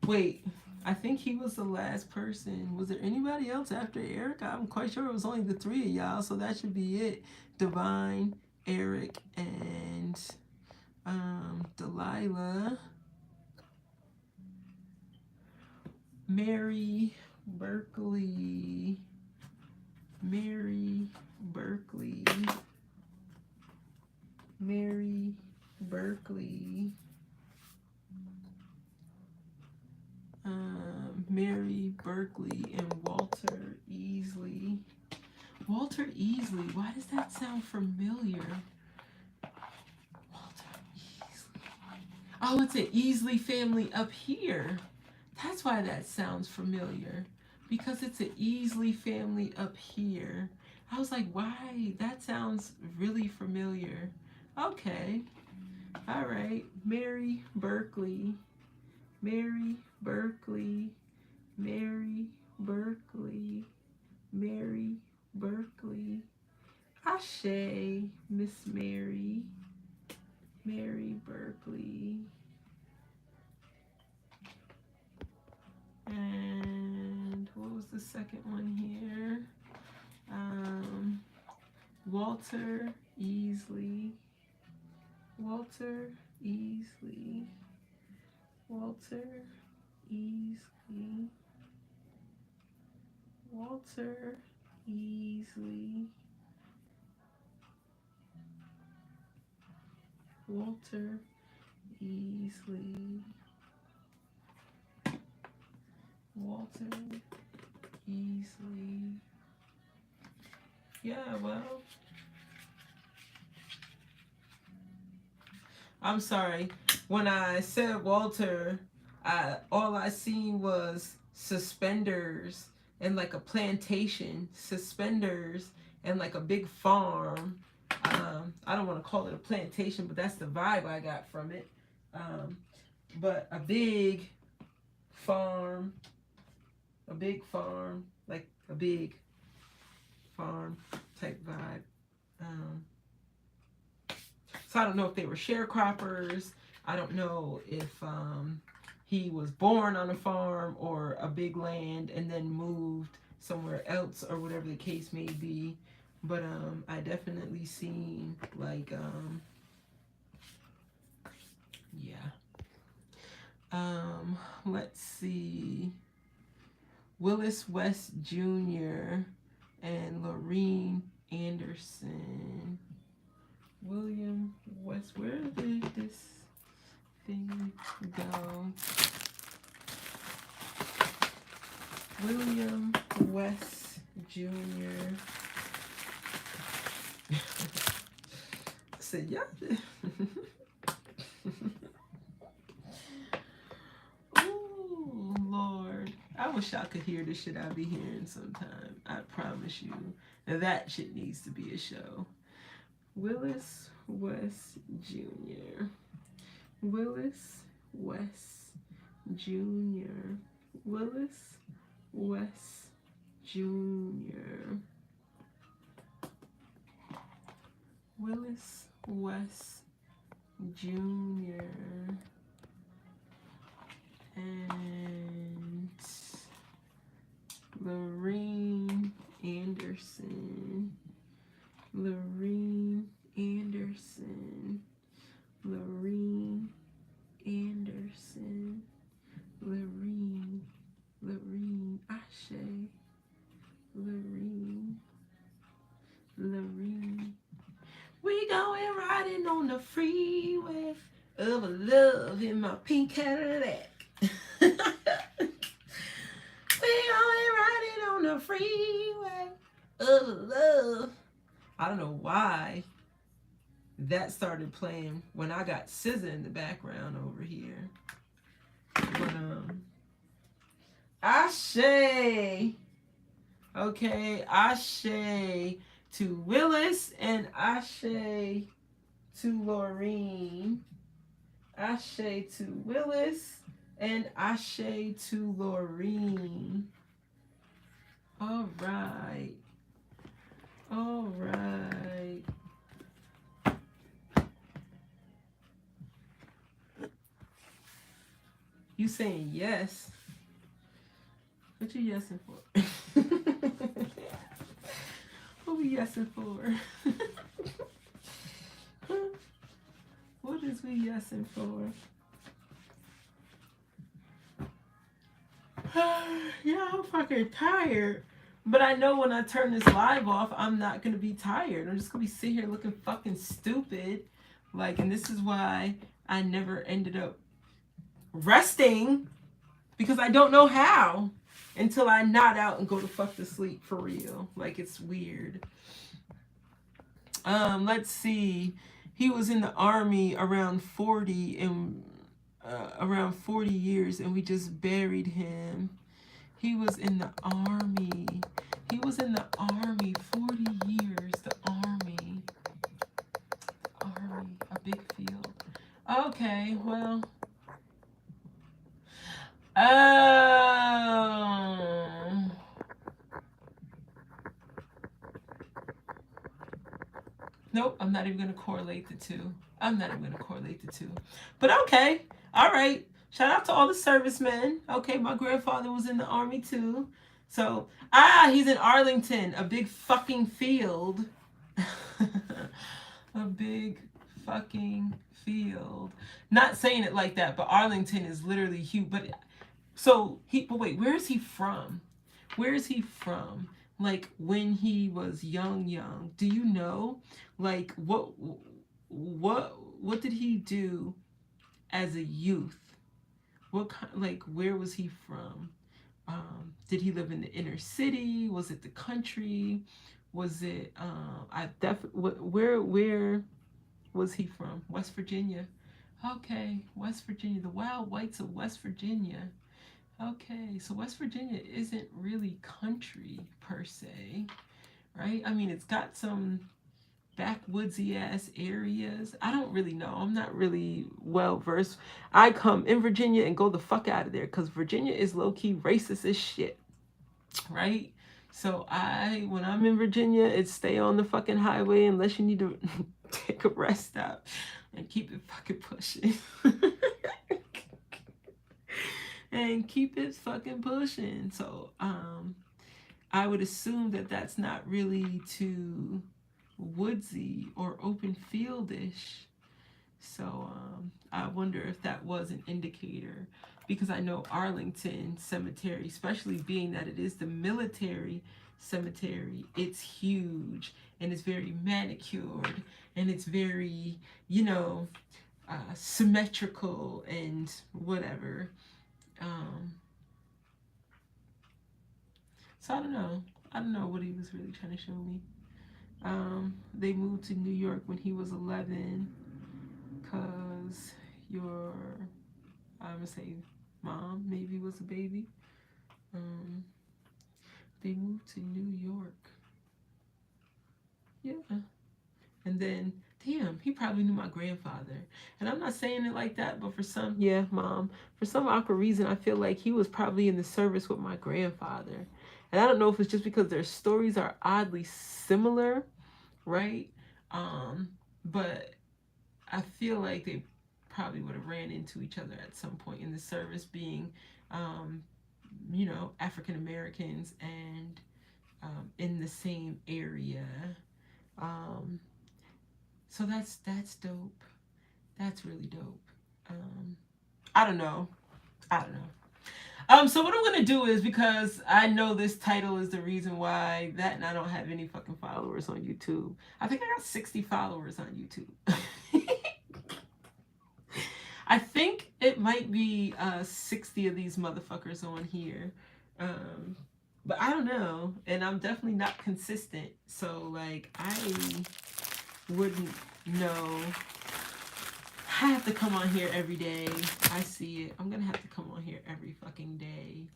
Wait. I think he was the last person. Was there anybody else after Eric? I'm quite sure it was only the 3 of y'all, so that should be it. Divine, Eric, and Delilah. Mary Berkeley. Mary Berkeley. Mary Berkeley and Walter Easley. Walter Easley, why does that sound familiar? Walter Easley. Oh, it's an Easley family up here. That's why that sounds familiar. Because it's an Easley family up here. I was like, why? That sounds really familiar. Okay. All right. Mary Berkeley. Ashe, Miss Mary. Mary Berkeley. And what was the second one here? Walter Easley. Yeah, well, I'm sorry. When I said Walter, all I seen was suspenders and like a plantation, suspenders and like a big farm. I don't want to call it a plantation, but that's the vibe I got from it. But a big farm, like a big farm type vibe. So I don't know if they were sharecroppers. I don't know if he was born on a farm or a big land and then moved somewhere else or whatever the case may be. But I definitely seen like yeah. Let's see. Willis West Jr. and Lorene Anderson. William West. Where did this thing go? William West Jr. Said, yeah. Ooh, Lord. I wish I could hear the shit I be hearing sometime. I promise you. And that shit needs to be a show. Willis West Jr. Willis West Jr. Willis West Jr. Willis West Jr. and Lorene Anderson. Lorene Anderson. Lorene Anderson. Lorene. Lorene. Ashe. Lorene. Lorene. We going riding on the freeway of love in my pink Cadillac. We going riding on the freeway of love. I don't know why that started playing when I got SZA in the background over here. But Ashe. Okay, Ashe to Willis and Ashe to Lorene. Ashe to Willis and Ashe to Lorene. All right. All right. You saying yes? What you yesing for? What we yesing for? What is we yesing for? Yeah, I'm fucking tired. But I know when I turn this live off, I'm not going to be tired. I'm just going to be sitting here looking fucking stupid. Like, and this is why I never ended up resting. Because I don't know how. Until I nod out and go to fuck to sleep for real. Like, it's weird. Let's see. He was in the army around 40 and around 40 years, and we just buried him. He was in the army. He was in the army 40 years. The army. Army. A big field. Okay, well. Nope, I'm not even going to correlate the two. I'm not even going to correlate the two. But okay. All right. Shout out to all the servicemen. Okay, my grandfather was in the army too. So, he's in Arlington. A big fucking field. A big fucking field. Not saying it like that, but Arlington is literally huge. But wait, where is he from? Where is he from? Like when he was young. Do you know? Like what did he do as a youth? What kind, like where was he from? Did he live in the inner city? Was it the country? Was it where was he from? West Virginia. Okay, West Virginia, the Wild Whites of West Virginia. Okay, so West Virginia isn't really country per se, right? I mean, it's got some backwoodsy ass areas. I don't really know. I'm not really well versed. I come in Virginia and go the fuck out of there because Virginia is low-key racist as shit, right? So when I'm in Virginia, it's stay on the fucking highway unless you need to take a rest stop and keep it fucking pushing. And keep it fucking pushing. So I would assume that that's not really too woodsy or open fieldish. So I wonder if that was an indicator, because I know Arlington Cemetery, especially being that it is the military cemetery, it's huge and it's very manicured and it's very, symmetrical and whatever. So I don't know. I don't know what he was really trying to show me. They moved to New York when he was 11 because your, I'm going to say, mom maybe was a baby. They moved to New York. Yeah. And then, damn, he probably knew my grandfather. And I'm not saying it like that, but for some awkward reason, I feel like he was probably in the service with my grandfather. And I don't know if it's just because their stories are oddly similar, right? But I feel like they probably would have ran into each other at some point in the service, being, African Americans and in the same area. So that's dope. That's really dope. I don't know. So what I'm gonna do is, because I know this title is the reason why that, and I don't have any fucking followers on YouTube. I think I got 60 followers on YouTube. I think it might be 60 of these motherfuckers on here. But I don't know, and I'm definitely not consistent. So like I wouldn't know. I have to come on here every day. I see it. I'm gonna have to come on here every fucking day.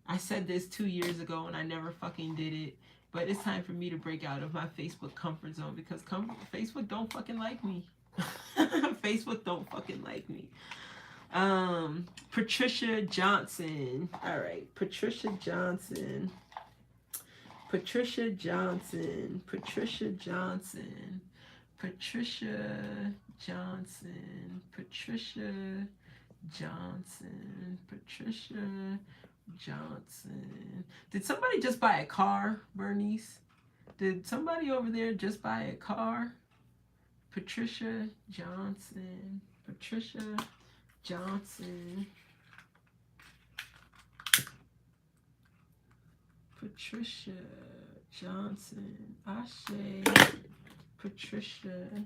I said this 2 years ago and I never fucking did it. But it's time for me to break out of my Facebook comfort zone, because Facebook don't fucking like me. Facebook don't fucking like me. Patricia Johnson. All right, Patricia Johnson. Patricia Johnson. Patricia Johnson. Patricia Johnson. Patricia Johnson. Patricia Johnson. Did somebody just buy a car, Bernice? Did somebody over there just buy a car? Patricia Johnson. Patricia Johnson. Patricia Johnson. Ashe. Patricia.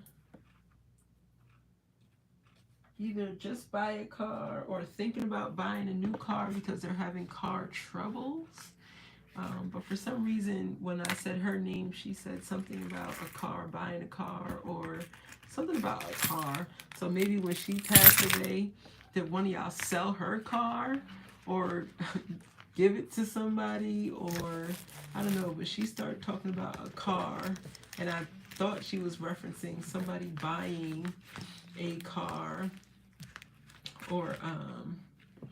Either just buy a car or thinking about buying a new car because they're having car troubles. But for some reason, when I said her name, she said something about a car, buying a car, or something about a car. So maybe when she passed away, did one of y'all sell her car or give it to somebody, or I don't know, but she started talking about a car, and I thought she was referencing somebody buying a car or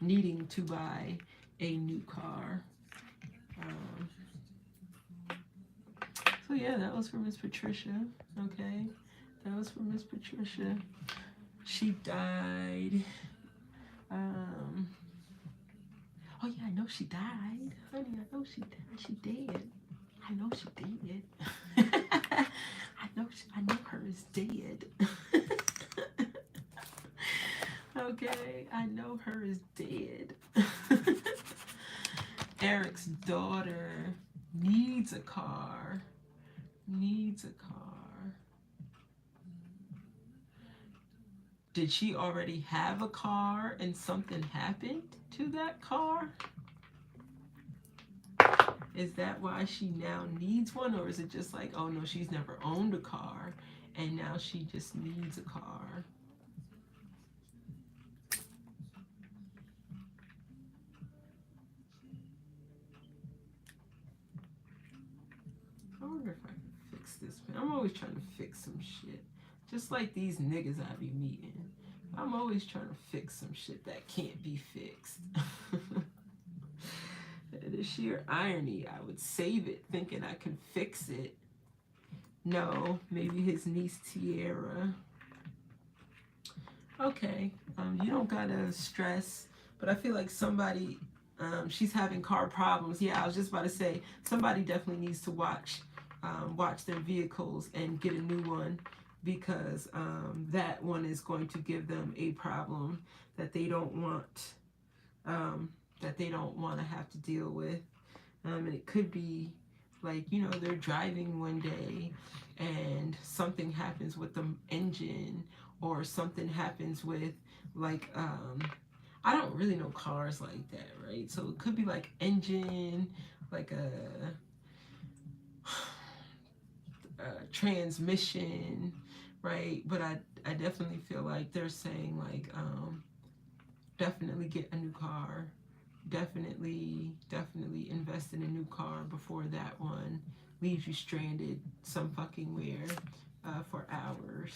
needing to buy a new car. So yeah, that was for Miss Patricia. Okay, that was for Miss Patricia. She died. Oh yeah, I know she died, honey. I know she died. She dead. I know she dead. I know her is dead. Okay, I know her is dead. Eric's daughter needs a car. Needs a car. Did she already have a car and something happened to that car? Is that why she now needs one? Or is it just like, oh no, she's never owned a car and now she just needs a car? I wonder if I can fix this. I'm always trying to fix some shit. Just like these niggas I be meeting. I'm always trying to fix some shit that can't be fixed. The sheer irony. I would save it thinking I can fix it, No, maybe his niece Tiara. Okay, you don't gotta stress, but I feel like somebody, she's having car problems. Yeah, I was just about to say, somebody definitely needs to watch their vehicles and get a new one, because that one is going to give them a problem that they don't want, that they don't want to have to deal with. And it could be like, they're driving one day and something happens with the engine, or something happens with, like, I don't really know cars like that, right? So it could be like engine, like a transmission, right? But I definitely feel like they're saying, like, definitely get a new car, definitely invest in a new car before that one leaves you stranded some fucking where for hours,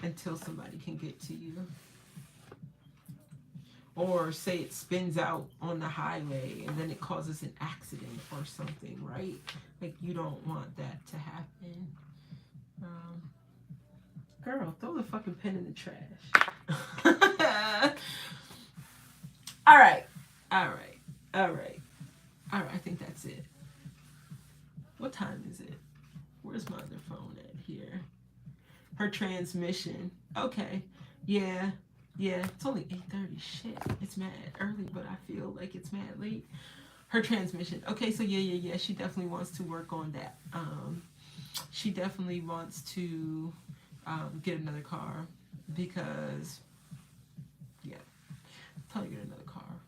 until somebody can get to you. Or say it spins out on the highway and then it causes an accident or something, right? Like, you don't want that to happen. Girl, throw the fucking pen in the trash. All right. I think that's it. What time is it? Where's my other phone at here? Her transmission. Okay. Yeah. It's only 8:30. Shit. It's mad early, but I feel like it's mad late. Her transmission. Okay, so yeah. She definitely wants to work on that. She definitely wants to get another car, because tell her to get another car.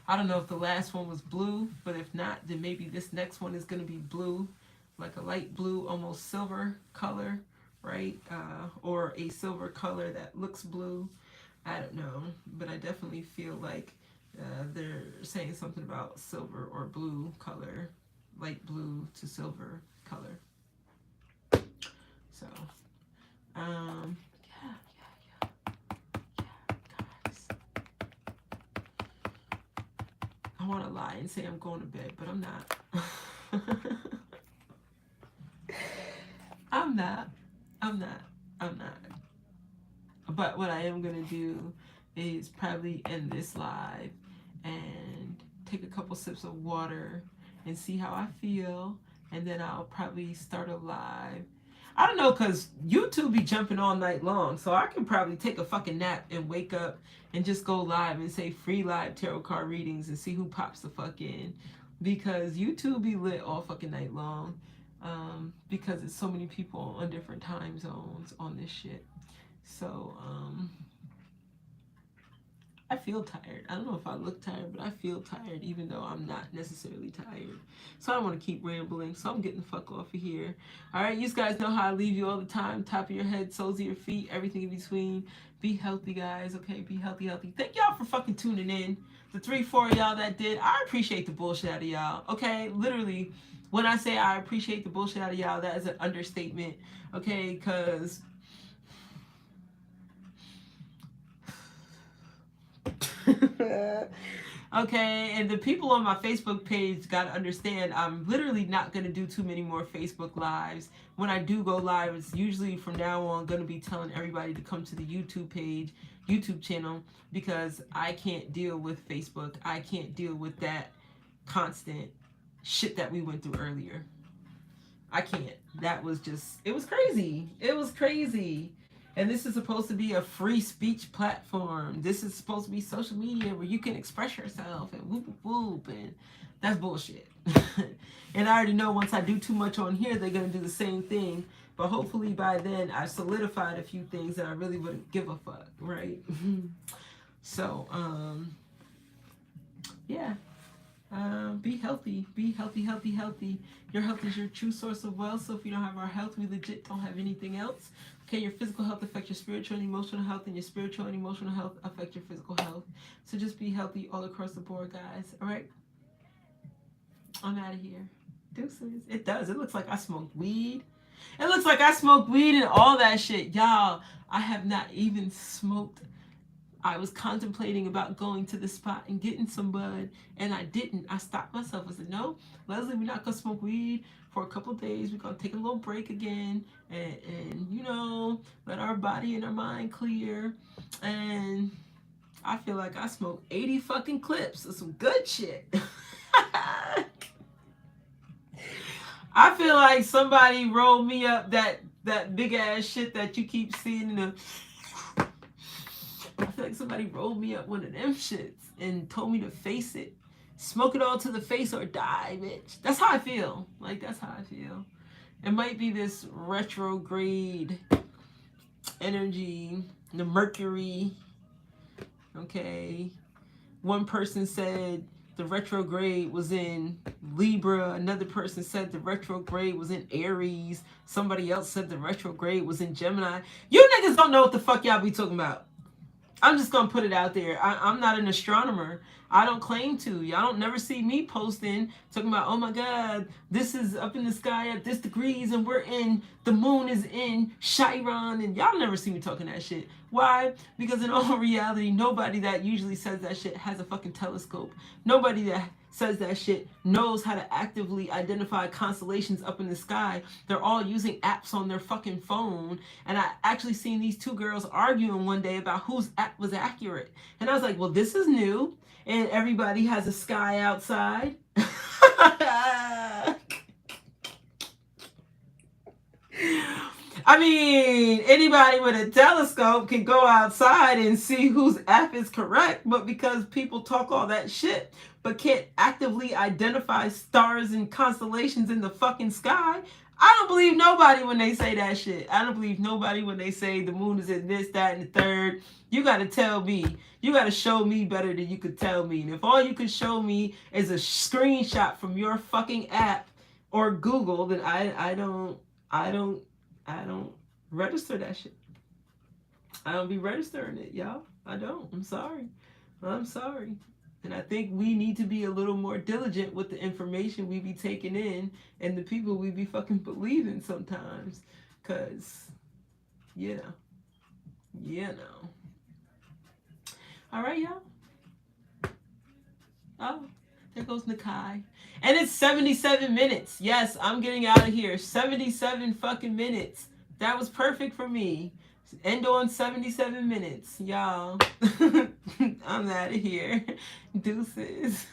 I don't know if the last one was blue, but if not, then maybe this next one is going to be blue, like a light blue, almost silver color, right? Or a silver color that looks blue. I don't know, but I definitely feel like they're saying something about silver or blue color, light blue to silver color. So, yeah, guys. I want to lie and say I'm going to bed, but I'm not. I'm not. But what I am going to do is probably end this live and take a couple sips of water and see how I feel. And then I'll probably start a live. I don't know, because YouTube be jumping all night long. So I can probably take a fucking nap and wake up and just go live and say free live tarot card readings and see who pops the fuck in. Because YouTube be lit all fucking night long. Because it's so many people on different time zones on this shit. So, I feel tired. I don't know if I look tired, but I feel tired, even though I'm not necessarily tired. So I don't want to keep rambling, so I'm getting the fuck off of here. All right, you guys know how I leave you all the time. Top of your head, soles of your feet, everything in between. Be healthy, guys, okay? Be healthy. Thank y'all for fucking tuning in. The 3-4 of y'all that did, I appreciate the bullshit out of y'all, okay? Literally, when I say I appreciate the bullshit out of y'all, that is an understatement, okay? Because okay, and the people on my Facebook page got to understand, I'm literally not going to do too many more Facebook lives. When I do go live, it's usually from now on going to be telling everybody to come to the YouTube channel, because I can't deal with Facebook. I can't deal with that constant shit that we went through earlier. I can't. That was just, it was crazy. And this is supposed to be a free speech platform. This is supposed to be social media where you can express yourself and whoop, whoop, whoop. And that's bullshit. And I already know once I do too much on here, they're going to do the same thing. But hopefully by then I've solidified a few things that I really wouldn't give a fuck, right? So, yeah. Be healthy. Be healthy. Your health is your true source of wealth. So if you don't have our health, we legit don't have anything else. Okay, your physical health affects your spiritual and emotional health, and your spiritual and emotional health affect your physical health. So just be healthy all across the board, guys. All right? I'm out of here. Deuces. It does. It looks like I smoked weed. It looks like I smoked weed and all that shit. Y'all, I have not even smoked I was contemplating about going to the spot and getting some bud, and I didn't. I stopped myself. I said, no, Leslie, we're not going to smoke weed for a couple of days. We're going to take a little break again and, you know, let our body and our mind clear. And I feel like I smoked 80 fucking clips of some good shit. I feel like somebody rolled me up that big ass shit that you keep seeing in the... I feel like somebody rolled me up one of them shits and told me to face it. Smoke it all to the face or die, bitch. That's how I feel. Like, that's how I feel. It might be this retrograde energy, the Mercury. Okay. One person said the retrograde was in Libra. Another person said the retrograde was in Aries. Somebody else said the retrograde was in Gemini. You niggas don't know what the fuck y'all be talking about. I'm just going to put it out there. I'm not an astronomer. I don't claim to. Y'all don't never see me posting, talking about, oh my God, this is up in the sky at this degrees and the moon is in Chiron. And y'all never see me talking that shit. Why? Because in all reality, nobody that usually says that shit has a fucking telescope. Nobody that says that shit knows how to actively identify constellations up in the sky. They're all using apps on their fucking phone. And I actually seen these two girls arguing one day about whose app was accurate. And I was like, well, this is new. And everybody has a sky outside. I mean, anybody with a telescope can go outside and see whose app is correct, but because people talk all that shit but can't actively identify stars and constellations in the fucking sky, I don't believe nobody when they say that shit. I don't believe nobody when they say the moon is in this, that, and the third. You got to tell me. You got to show me better than you could tell me. And if all you could show me is a screenshot from your fucking app or Google, then I don't register that shit. I don't be registering it, y'all. I don't. I'm sorry. And I think we need to be a little more diligent with the information we be taking in and the people we be fucking believing sometimes. Because, you know. All right, y'all. Oh, there goes Nakai. And it's 77 minutes. Yes, I'm getting out of here. 77 fucking minutes. That was perfect for me. End on 77 minutes. Y'all, I'm out of here. Deuces.